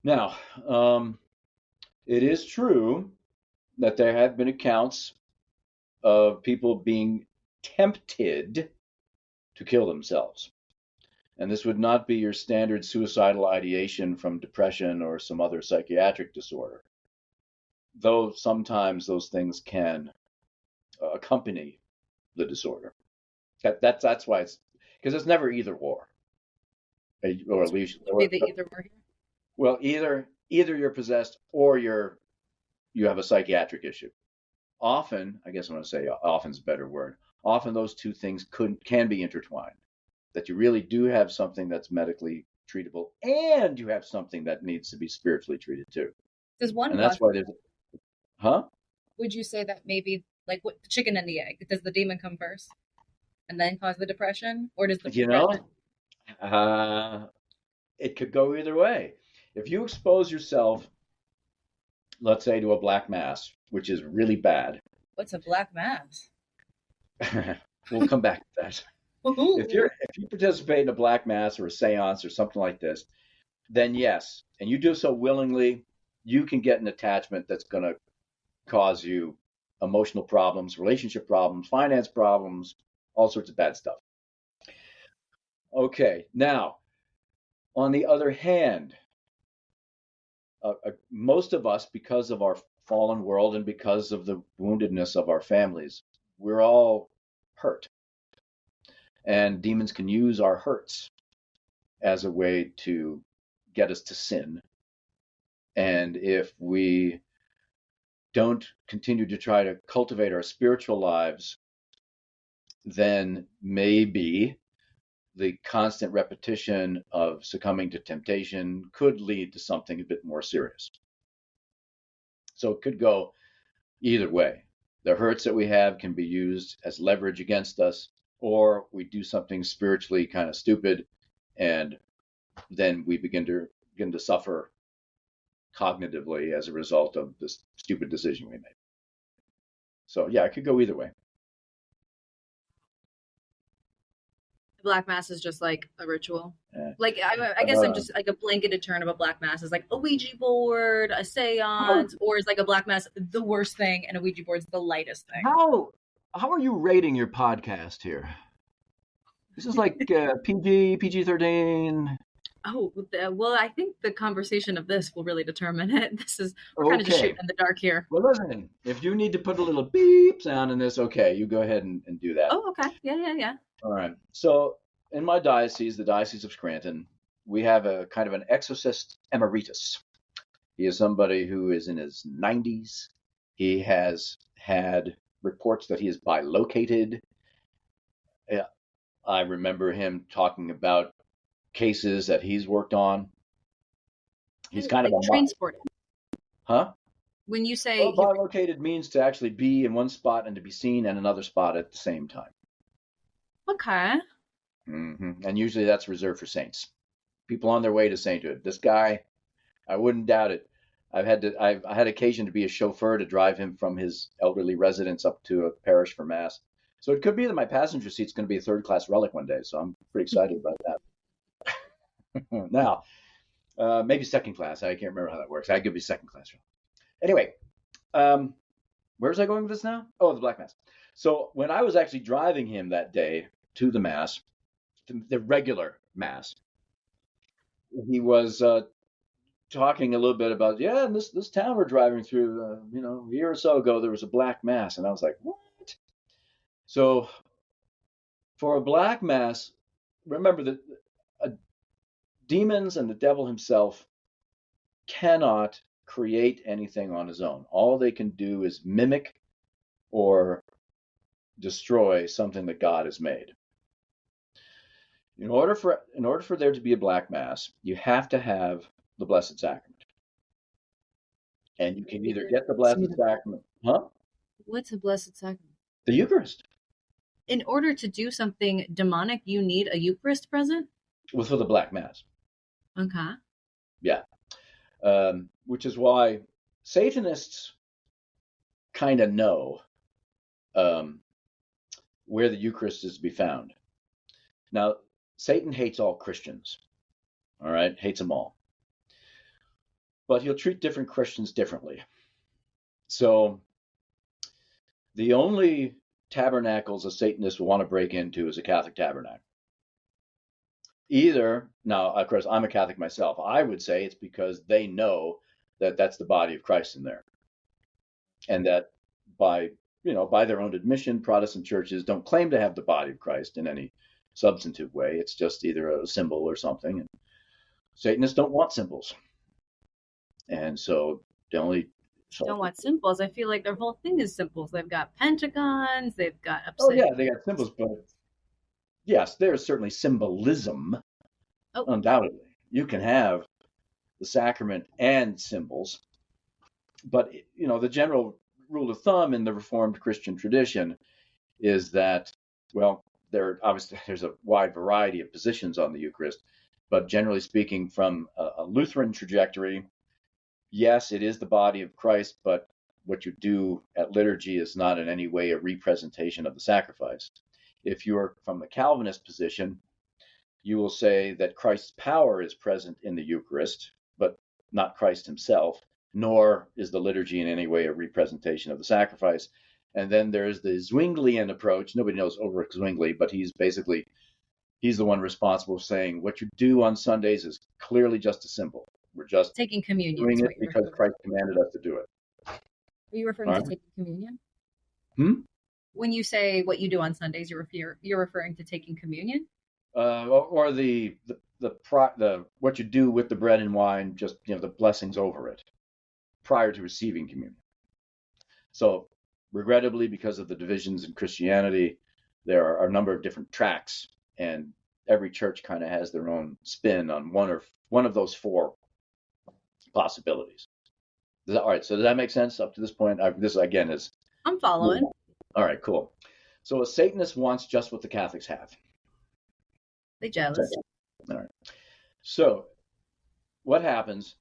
Now, it is true that there have been accounts of people being tempted to kill themselves. And this would not be your standard suicidal ideation from depression or some other psychiatric disorder, though sometimes those things can accompany the disorder. That's why it's, because it's never either or. Or at least would be the either or here? Well, either you're possessed or you have a psychiatric issue. Often, I guess I'm going to say often is a better word. Often those two things can be intertwined. That you really do have something that's medically treatable, and you have something that needs to be spiritually treated too. Does one? And that's why there's, huh? Would you say that maybe like what the chicken and the egg? Does the demon come first, and then cause the depression, or does the depression? It could go either way. If you expose yourself, let's say, to a black mass, which is really bad. What's a black mass? We'll come back to that. If you participate in a black mass or a seance or something like this, then yes, and you do so willingly, you can get an attachment that's going to cause you emotional problems, relationship problems, finance problems, all sorts of bad stuff. Okay, now, on the other hand, most of us, because of our fallen world and because of the woundedness of our families, we're all hurt. And demons can use our hurts as a way to get us to sin. And if we don't continue to try to cultivate our spiritual lives, then maybe the constant repetition of succumbing to temptation could lead to something a bit more serious. So it could go either way. The hurts that we have can be used as leverage against us, or we do something spiritually kind of stupid, and then we begin to suffer cognitively as a result of this stupid decision we made. So yeah, it could go either way. The black mass is just like a ritual. Like I guess I'm just like a blanketed term of a black mass is like a Ouija board, a seance, or is like a black mass the worst thing and a Ouija board's the lightest thing? How are you rating your podcast here? This is like PG-13. Oh, well, I think the conversation of this will really determine it. We're kind of just shooting in the dark here. Well, listen, if you need to put a little beep sound in this, okay, you go ahead and do that. Oh, okay. Yeah. All right. So in my diocese, the Diocese of Scranton, we have a kind of an exorcist emeritus. He is somebody who is in his 90s. He has had reports that he is bilocated. I remember him talking about cases that he's worked on. He's kind of a transported. Huh? When you say bilocated means to actually be in one spot and to be seen in another spot at the same time. Okay. Mm-hmm. And usually that's reserved for saints, people on their way to sainthood. This guy, I wouldn't doubt it. I had occasion to be a chauffeur to drive him from his elderly residence up to a parish for mass. So it could be that my passenger seat's going to be a third-class relic one day. So I'm pretty excited about that. Now, maybe second class. I can't remember how that works. I could be second class. Anyway, where was I going with this now? Oh, the Black Mass. So when I was actually driving him that day to the Mass, the regular Mass, he was talking a little bit about, yeah, in this town we're driving through, a year or so ago, there was a black mass. And I was like, what? So for a black mass, remember that demons and the devil himself cannot create anything on his own. All they can do is mimic or destroy something that God has made. In order for there to be a black mass, you have to have the Blessed Sacrament. And you can either get the Blessed Sacrament, What's a Blessed Sacrament? the Eucharist. In order to do something demonic, you need a Eucharist present? Well, for the black mass. Okay. Yeah. Which is why Satanists kind of know where the Eucharist is to be found. Now, Satan hates all Christians, all right? Hates them all. But he'll treat different Christians differently. So the only tabernacles a Satanist will want to break into is a Catholic tabernacle. Now, of course, I'm a Catholic myself. I would say it's because they know that that's the body of Christ in there. And that by their own admission, Protestant churches don't claim to have the body of Christ in any substantive way. It's just either a symbol or something. And Satanists don't want symbols. And so they only don't want symbols. I feel like their whole thing is symbols. They've got pentagons, they've got upside. Oh yeah, they got symbols, but yes, there's certainly symbolism. Undoubtedly. You can have the sacrament and symbols. But the general rule of thumb in the Reformed Christian tradition is that, well, there's a wide variety of positions on the Eucharist, but generally speaking, from a Lutheran trajectory, yes, it is the body of Christ, but what you do at liturgy is not in any way a representation of the sacrifice. If you're from the Calvinist position, you will say that Christ's power is present in the Eucharist, but not Christ himself, nor is the liturgy in any way a representation of the sacrifice. And then there's the Zwinglian approach. Nobody knows Ulrich Zwingli, but he's the one responsible for saying what you do on Sundays is clearly just a symbol. We're just taking communion, doing it because Christ commanded us to do it. Are you referring to taking communion? When you say what you do on Sundays, you're referring to taking communion? Or the what you do with the bread and wine, just the blessings over it prior to receiving communion. So, regrettably, because of the divisions in Christianity, there are a number of different tracks, and every church kind of has their own spin on one of those four possibilities. All right, so does that make sense up to this point? This again is. I'm following. All right, cool. So a Satanist wants just what the Catholics have. They jealous. All right. So what happens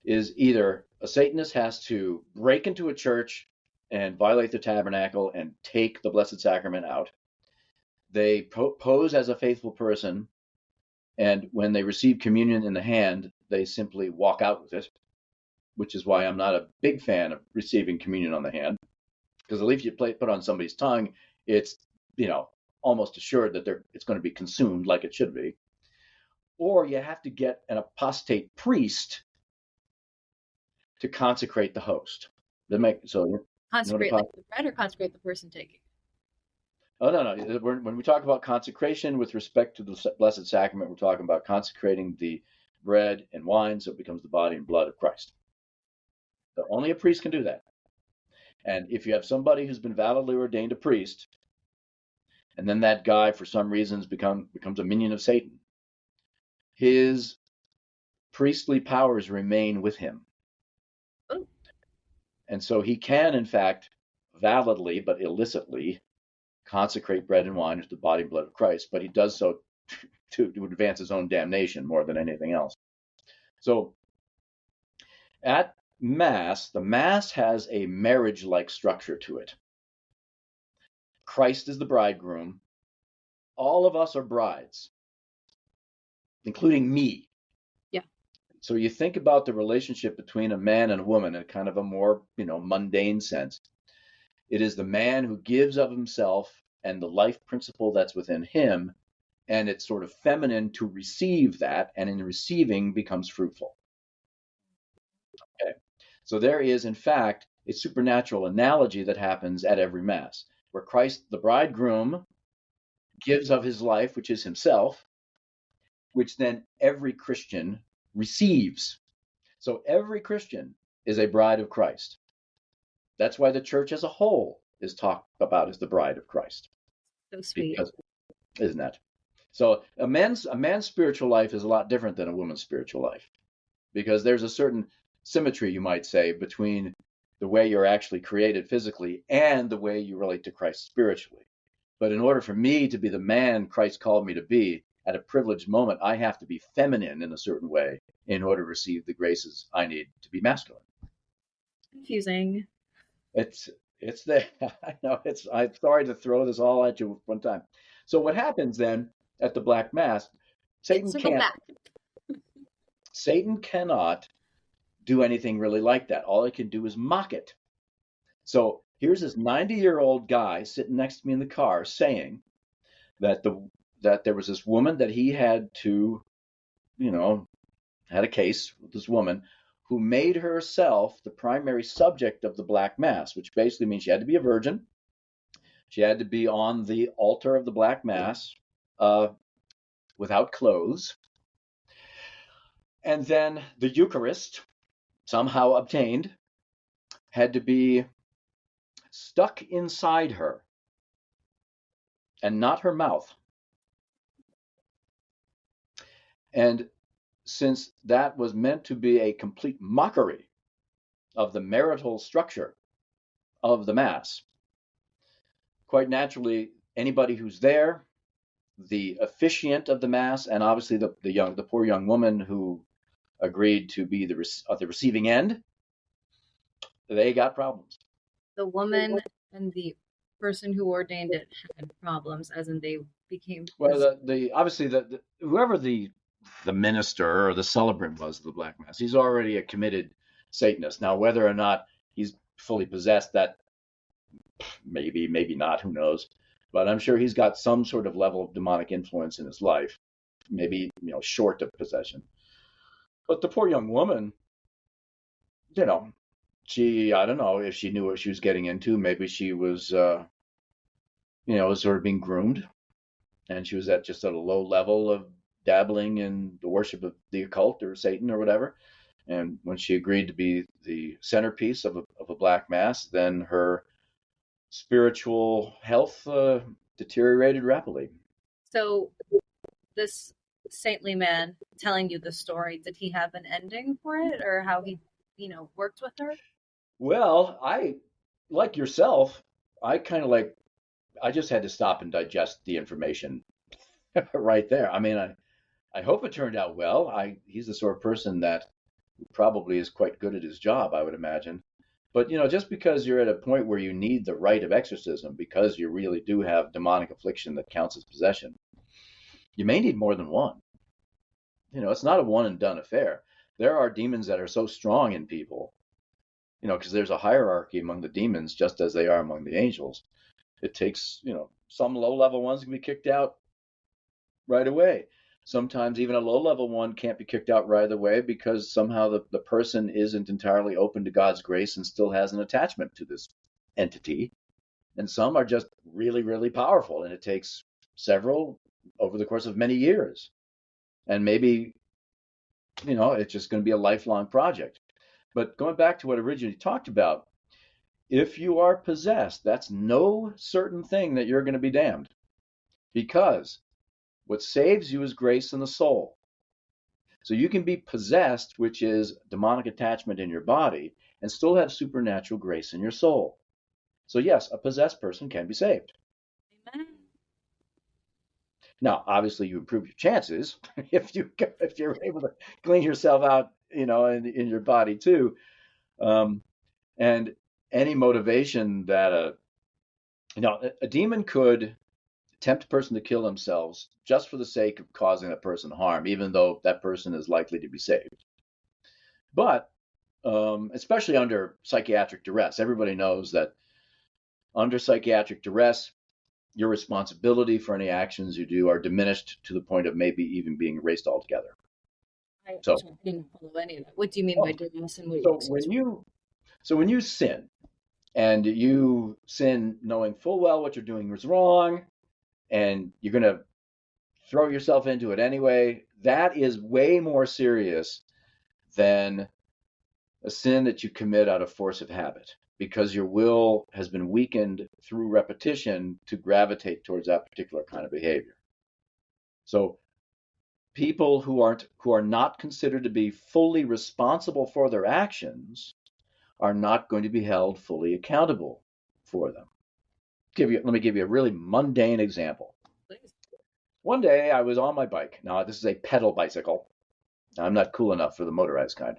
is either a Satanist has to break into a church and violate the tabernacle and take the Blessed Sacrament out. They pose as a faithful person, and when they receive communion in the hand, they simply walk out with it, which is why I'm not a big fan of receiving communion on the hand, because at least you put on somebody's tongue, it's almost assured that it's going to be consumed like it should be. Or you have to get an apostate priest to consecrate the host. Consecrate like the bread, or consecrate the person taking? Oh, no. When we talk about consecration with respect to the Blessed Sacrament, we're talking about consecrating the bread and wine so it becomes the body and blood of Christ. So only a priest can do that. And if you have somebody who's been validly ordained a priest, and then that guy, for some reasons, becomes a minion of Satan, his priestly powers remain with him. Oh. And so he can, in fact, validly but illicitly consecrate bread and wine as the body and blood of Christ, but he does so to advance his own damnation more than anything else. So at Mass, the Mass has a marriage-like structure to it. Christ is the bridegroom. All of us are brides, including me. Yeah. So you think about the relationship between a man and a woman in kind of a more, mundane sense. It is the man who gives of himself and the life principle that's within him, and it's sort of feminine to receive that, and in receiving becomes fruitful. So there is, in fact, a supernatural analogy that happens at every Mass, where Christ, the bridegroom, gives of his life, which is himself, which then every Christian receives. So every Christian is a bride of Christ. That's why the church as a whole is talked about as the bride of Christ. So sweet. Because, isn't that? So a man's spiritual life is a lot different than a woman's spiritual life, because there's a certain symmetry, you might say, between the way you're actually created physically and the way you relate to Christ spiritually. But in order for me to be the man Christ called me to be at a privileged moment, I have to be feminine in a certain way in order to receive the graces I need to be masculine. Confusing. It's there. I know. I'm sorry to throw this all at you one time. So what happens then at the Black Mass? Satan cannot do anything really like that. All he can do is mock it. So here's this 90-year-old guy sitting next to me in the car saying that there was this woman that he had to, had a case with this woman who made herself the primary subject of the Black Mass, which basically means she had to be a virgin. She had to be on the altar of the Black Mass without clothes. And then the Eucharist, somehow obtained, had to be stuck inside her and not her mouth. And since that was meant to be a complete mockery of the marital structure of the Mass, quite naturally, anybody who's there, the officiant of the Mass, and obviously the poor young woman who agreed to be the receiving end, they got problems. The woman and the person who ordained it had problems, as in they became. Well, whoever the minister or the celebrant was of the Black Mass, he's already a committed Satanist. Now, whether or not he's fully possessed, that maybe not, who knows? But I'm sure he's got some sort of level of demonic influence in his life, maybe short of possession. But the poor young woman, she, I don't know if she knew what she was getting into. Maybe she was, sort of being groomed, and she was at a low level of dabbling in the worship of the occult or Satan or whatever. And when she agreed to be the centerpiece of a Black Mass, then her spiritual health deteriorated rapidly. So this saintly man telling you the story, did he have an ending for it, or how he, worked with her? Well, like yourself, I just had to stop and digest the information right there. I mean, I hope it turned out well. He's the sort of person that probably is quite good at his job, I would imagine. But, just because you're at a point where you need the rite of exorcism because you really do have demonic affliction that counts as possession, you may need more than one. It's not a one and done affair. There are demons that are so strong in people, because there's a hierarchy among the demons just as they are among the angels. It takes, some low-level ones can be kicked out right away. Sometimes even a low-level one can't be kicked out right away because somehow the person isn't entirely open to God's grace and still has an attachment to this entity. And some are just really, really powerful, and it takes several over the course of many years. And maybe, it's just going to be a lifelong project. But going back to what originally talked about, if you are possessed, that's no certain thing that you're going to be damned, because what saves you is grace in the soul. So you can be possessed, which is demonic attachment in your body, and still have supernatural grace in your soul. So yes, a possessed person can be saved. Amen. Now, obviously, you improve your chances if you're able to clean yourself out, in your body too. And any motivation that a demon could tempt a person to kill themselves just for the sake of causing that person harm, even though that person is likely to be saved. But especially under psychiatric duress, everybody knows that under psychiatric duress, your responsibility for any actions you do are diminished to the point of maybe even being erased altogether. I didn't follow any of that. What do you mean by duress and what? So when you So when you sin, and you sin knowing full well what you're doing is wrong, and you're going to throw yourself into it anyway, that is way more serious than a sin that you commit out of force of habit, because your will has been weakened through repetition to gravitate towards that particular kind of behavior. So people who are not considered to be fully responsible for their actions are not going to be held fully accountable for them. Let me give you a really mundane example. Please. One day I was on my bike. Now this is a pedal bicycle. I'm not cool enough for the motorized kind.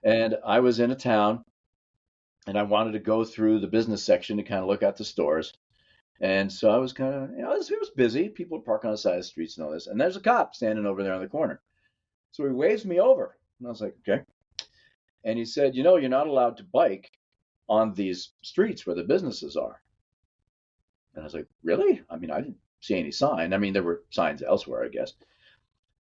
And I was in a town, and I wanted to go through the business section to kind of look at the stores. And so I was kind of, it was busy. People were parking on the side of the streets and all this. And there's a cop standing over there on the corner. So he waves me over. And I was like, okay. And he said, you're not allowed to bike on these streets where the businesses are. And I was like, really? I mean, I didn't see any sign. I mean, there were signs elsewhere, I guess.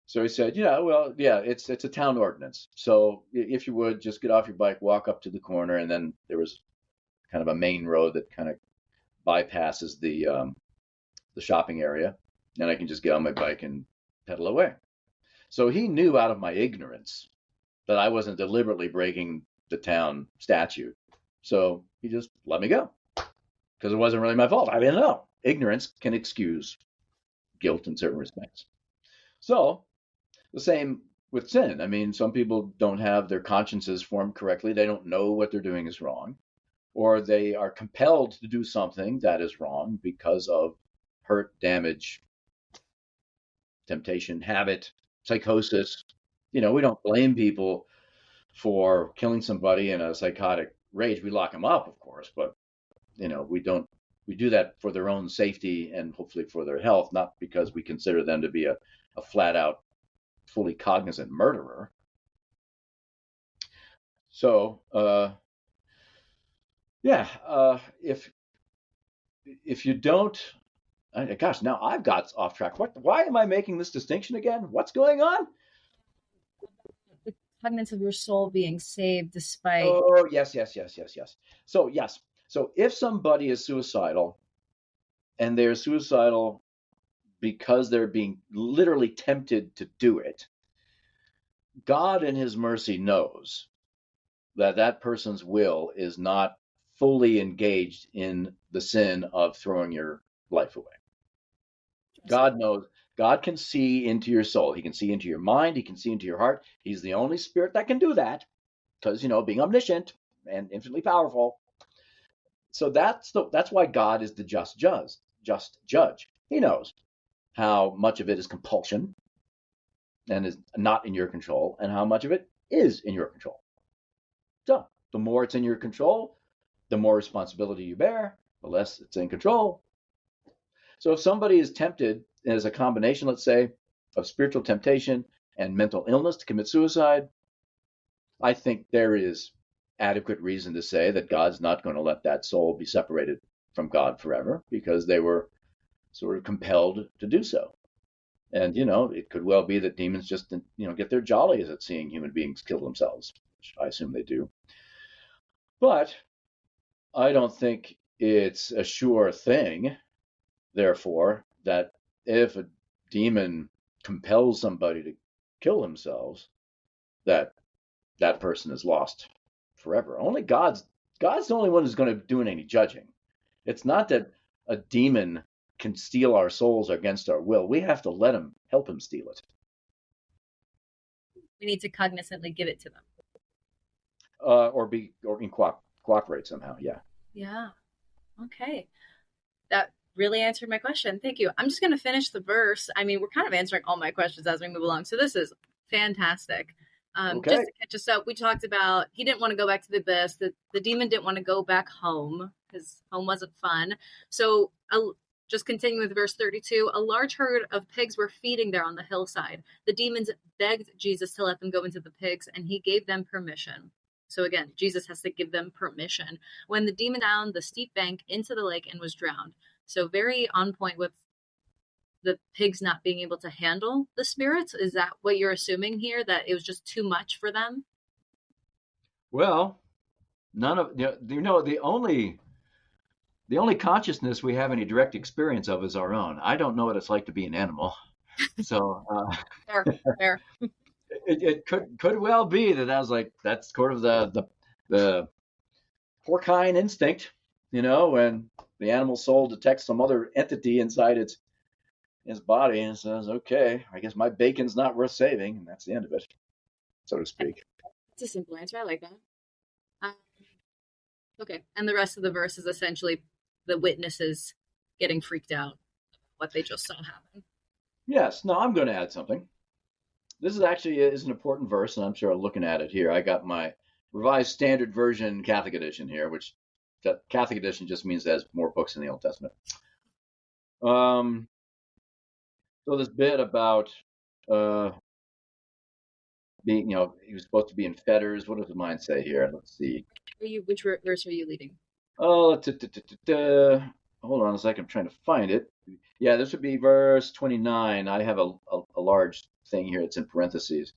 So he said, it's a town ordinance. So if you would, just get off your bike, walk up to the corner, and then there was kind of a main road that kind of bypasses the shopping area, and I can just get on my bike and pedal away. So he knew out of my ignorance that I wasn't deliberately breaking the town statute. So he just let me go, because it wasn't really my fault. I didn't know. Ignorance can excuse guilt in certain respects. So the same with sin. I mean, some people don't have their consciences formed correctly. They don't know what they're doing is wrong, or they are compelled to do something that is wrong because of hurt, damage, temptation, habit, psychosis. We don't blame people for killing somebody in a psychotic rage. We lock them up, of course, but we do that for their own safety and hopefully for their health, not because we consider them to be a flat out, fully cognizant murderer. So, if you don't, gosh, now I've got off track. Why am I making this distinction again? What's going on? The cognizance of your soul being saved despite. Oh, yes. So, yes. So if somebody is suicidal, and they're suicidal because they're being literally tempted to do it, God in his mercy knows that person's will is not fully engaged in the sin of throwing your life away. God knows. God can see into your soul. He can see into your mind. He can see into your heart. He's the only spirit that can do that, because, being omniscient and infinitely powerful. So that's why God is the just judge. He knows how much of it is compulsion and is not in your control, and how much of it is in your control. So the more it's in your control, the more responsibility you bear, the less it's in control. So if somebody is tempted as a combination, let's say, of spiritual temptation and mental illness to commit suicide, I think there is adequate reason to say that God's not going to let that soul be separated from God forever, because they were sort of compelled to do so. And, it could well be that demons just, get their jollies at seeing human beings kill themselves, which I assume they do. But I don't think it's a sure thing, therefore, that if a demon compels somebody to kill themselves, that person is lost forever. Only God's the only one who's going to be doing any judging. It's not that a demon can steal our souls against our will. We have to help him steal it. We need to cognizantly give it to them. Or cooperate somehow. Yeah. Yeah. Okay. That really answered my question. Thank you. I'm just going to finish the verse. I mean, we're kind of answering all my questions as we move along. So this is fantastic. Okay. Just to catch us up, we talked about he didn't want to go back to the abyss. The demon didn't want to go back home because home wasn't fun. So just continuing with verse 32, a large herd of pigs were feeding there on the hillside. The demons begged Jesus to let them go into the pigs, and he gave them permission. So again, Jesus has to give them permission. When the demon down the steep bank into the lake and was drowned. So very on point with the pigs not being able to handle the spirits. Is that what you're assuming here, that it was just too much for them? Well, None of the only consciousness we have any direct experience of is our own. I don't know what it's like to be an animal, so Fair, fair. it could well be that was like that's sort of the porcine instinct, when the animal soul detects some other entity inside its body and says, "Okay, I guess my bacon's not worth saving," and that's the end of it, so to speak. It's a simple answer. I like that. Um, okay, and the rest of the verse is essentially the witnesses getting freaked out what they just saw happen. Yes. No, I'm going to add something. This is an important verse, and I'm sure I'm looking at it here. I got my Revised Standard Version Catholic Edition here, which Catholic Edition just means there's more books in the Old Testament. So this bit about being, he was supposed to be in fetters. What does mine say here? Let's see. Which verse are you leading? Oh, hold on a second. I'm trying to find it. Yeah, this would be verse 29. I have a large thing here. It's in parentheses.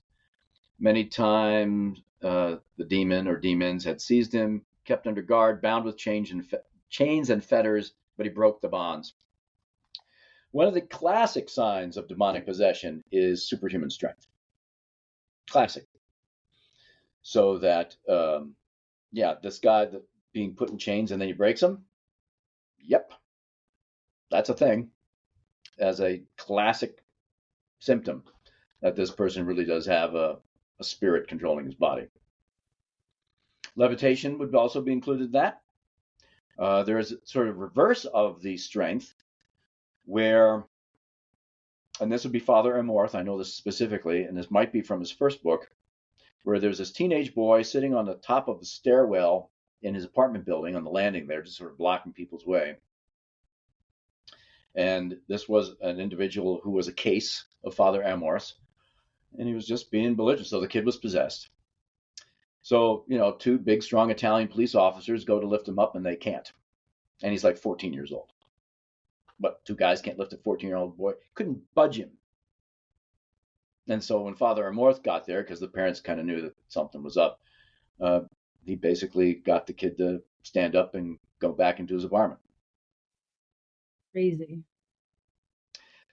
Many times the demon or demons had seized him, kept under guard, bound with chains and fetters, but he broke the bonds. One of the classic signs of demonic possession is superhuman strength. Classic. So that, this guy being put in chains and then he breaks them. Yep. That's a thing. As a classic symptom that this person really does have a spirit controlling his body. Levitation would also be included in that. There is a sort of reverse of the strength where, and this would be Father Amorth, I know this specifically, and this might be from his first book, where there's this teenage boy sitting on the top of the stairwell in his apartment building on the landing there, just sort of blocking people's way. And this was an individual who was a case of Father Amorth, and he was just being belligerent. So the kid was possessed. So, two big, strong Italian police officers go to lift him up, and they can't. And he's like 14 years old. But two guys can't lift a 14-year-old boy. Couldn't budge him. And so when Father Amorth got there, because the parents kind of knew that something was up, he basically got the kid to stand up and go back into his apartment. Crazy.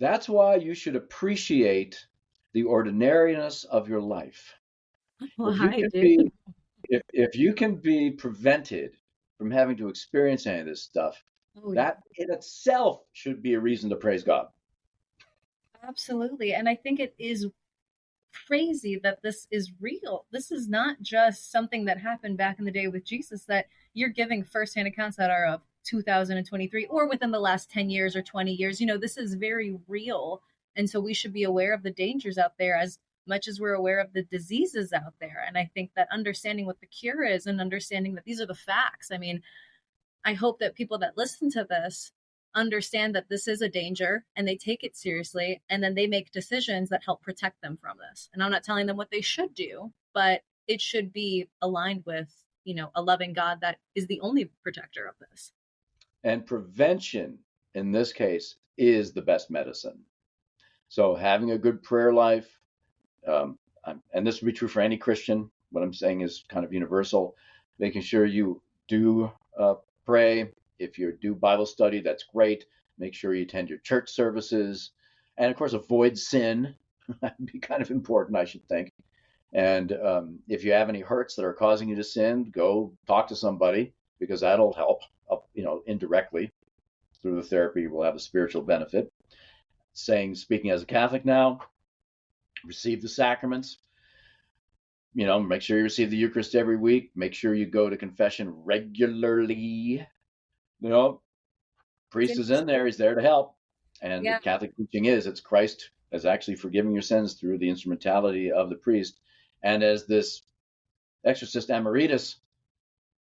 That's why you should appreciate the ordinariness of your life. Well, if you can be prevented from having to experience any of this stuff, that in itself should be a reason to praise God. Absolutely. And I think it is crazy that this is real. This is not just something that happened back in the day with Jesus, that you're giving firsthand accounts that are of 2023 or within the last 10 years or 20 years. This is very real. And so we should be aware of the dangers out there as much as we're aware of the diseases out there. And I think that understanding what the cure is and understanding that these are the facts. I mean, I hope that people that listen to this understand that this is a danger and they take it seriously, and then they make decisions that help protect them from this. And I'm not telling them what they should do, but it should be aligned with, a loving God that is the only protector of this. And prevention in this case is the best medicine. So having a good prayer life, and this would be true for any Christian, what I'm saying is kind of universal, making sure you do pray. If you do Bible study, that's great. Make sure you attend your church services. And of course, avoid sin. That'd be kind of important, I should think. And if you have any hurts that are causing you to sin, go talk to somebody, because that'll help, indirectly. Through the therapy, we'll have a spiritual benefit. Speaking as a Catholic now, receive the sacraments. Make sure you receive the Eucharist every week. Make sure you go to confession regularly. Priest is in there. He's there to help. And the Catholic teaching is it's Christ as actually forgiving your sins through the instrumentality of the priest. And as this exorcist Emeritus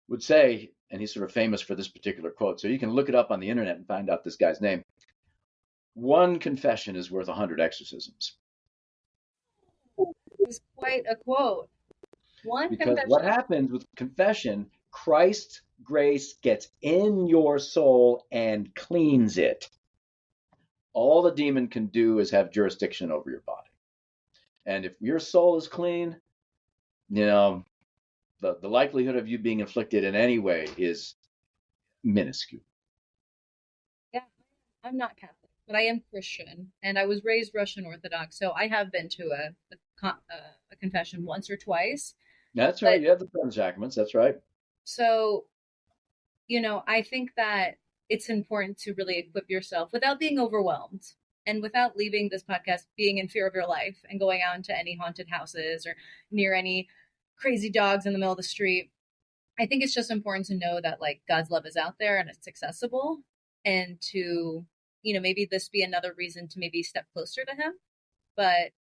would say, and he's sort of famous for this particular quote, so you can look it up on the internet and find out this guy's name. One confession is worth 100 exorcisms. It's quite a quote. Because what happens with confession, Christ's grace gets in your soul and cleans it. All the demon can do is have jurisdiction over your body. And if your soul is clean, the likelihood of you being inflicted in any way is minuscule. Yeah, I'm not Catholic, but I am Christian, and I was raised Russian Orthodox, so I have been to a confession once or twice. That's right. But You have the seven sacraments. That's right. so, I think that it's important to really equip yourself without being overwhelmed and without leaving this podcast being in fear of your life and going out into any haunted houses or near any crazy dogs in the middle of the street. I think it's just important to know that like God's love is out there and it's accessible, and to, maybe this be another reason to maybe step closer to him, but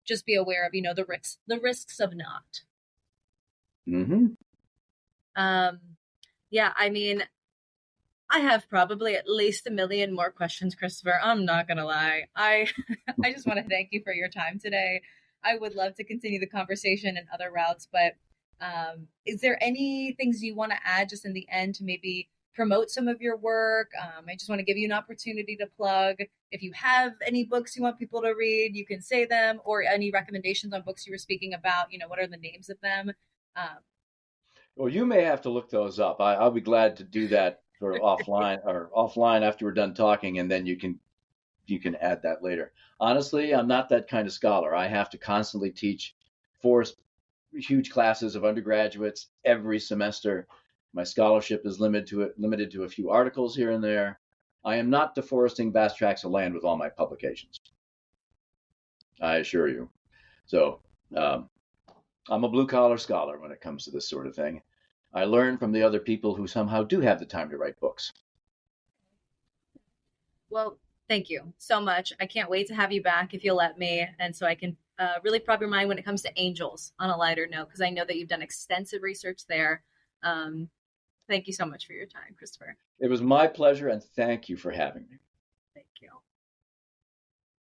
just be aware of, the risks of not. Mm-hmm. Yeah, I mean, I have probably at least a million more questions, Christopher. I'm not gonna lie. I I just want to thank you for your time today. I would love to continue the conversation in other routes, but is there any things you want to add just in the end to maybe promote some of your work? I just want to give you an opportunity to plug. If you have any books you want people to read, you can say them, or any recommendations on books you were speaking about. What are the names of them? Um, Well, you may have to look those up. I'll be glad to do that sort of offline after we're done talking, and then you can add that later. Honestly, I'm not that kind of scholar. I have to constantly teach four huge classes of undergraduates every semester. My scholarship is limited to a few articles here and there. I am not deforesting vast tracts of land with all my publications, I assure you. So I'm a blue collar scholar when it comes to this sort of thing. I learn from the other people who somehow do have the time to write books. Well, thank you so much. I can't wait to have you back if you'll let me. And so I can really prop your mind when it comes to angels on a lighter note, because I know that you've done extensive research there. Thank you so much for your time, Christopher. It was my pleasure, and thank you for having me.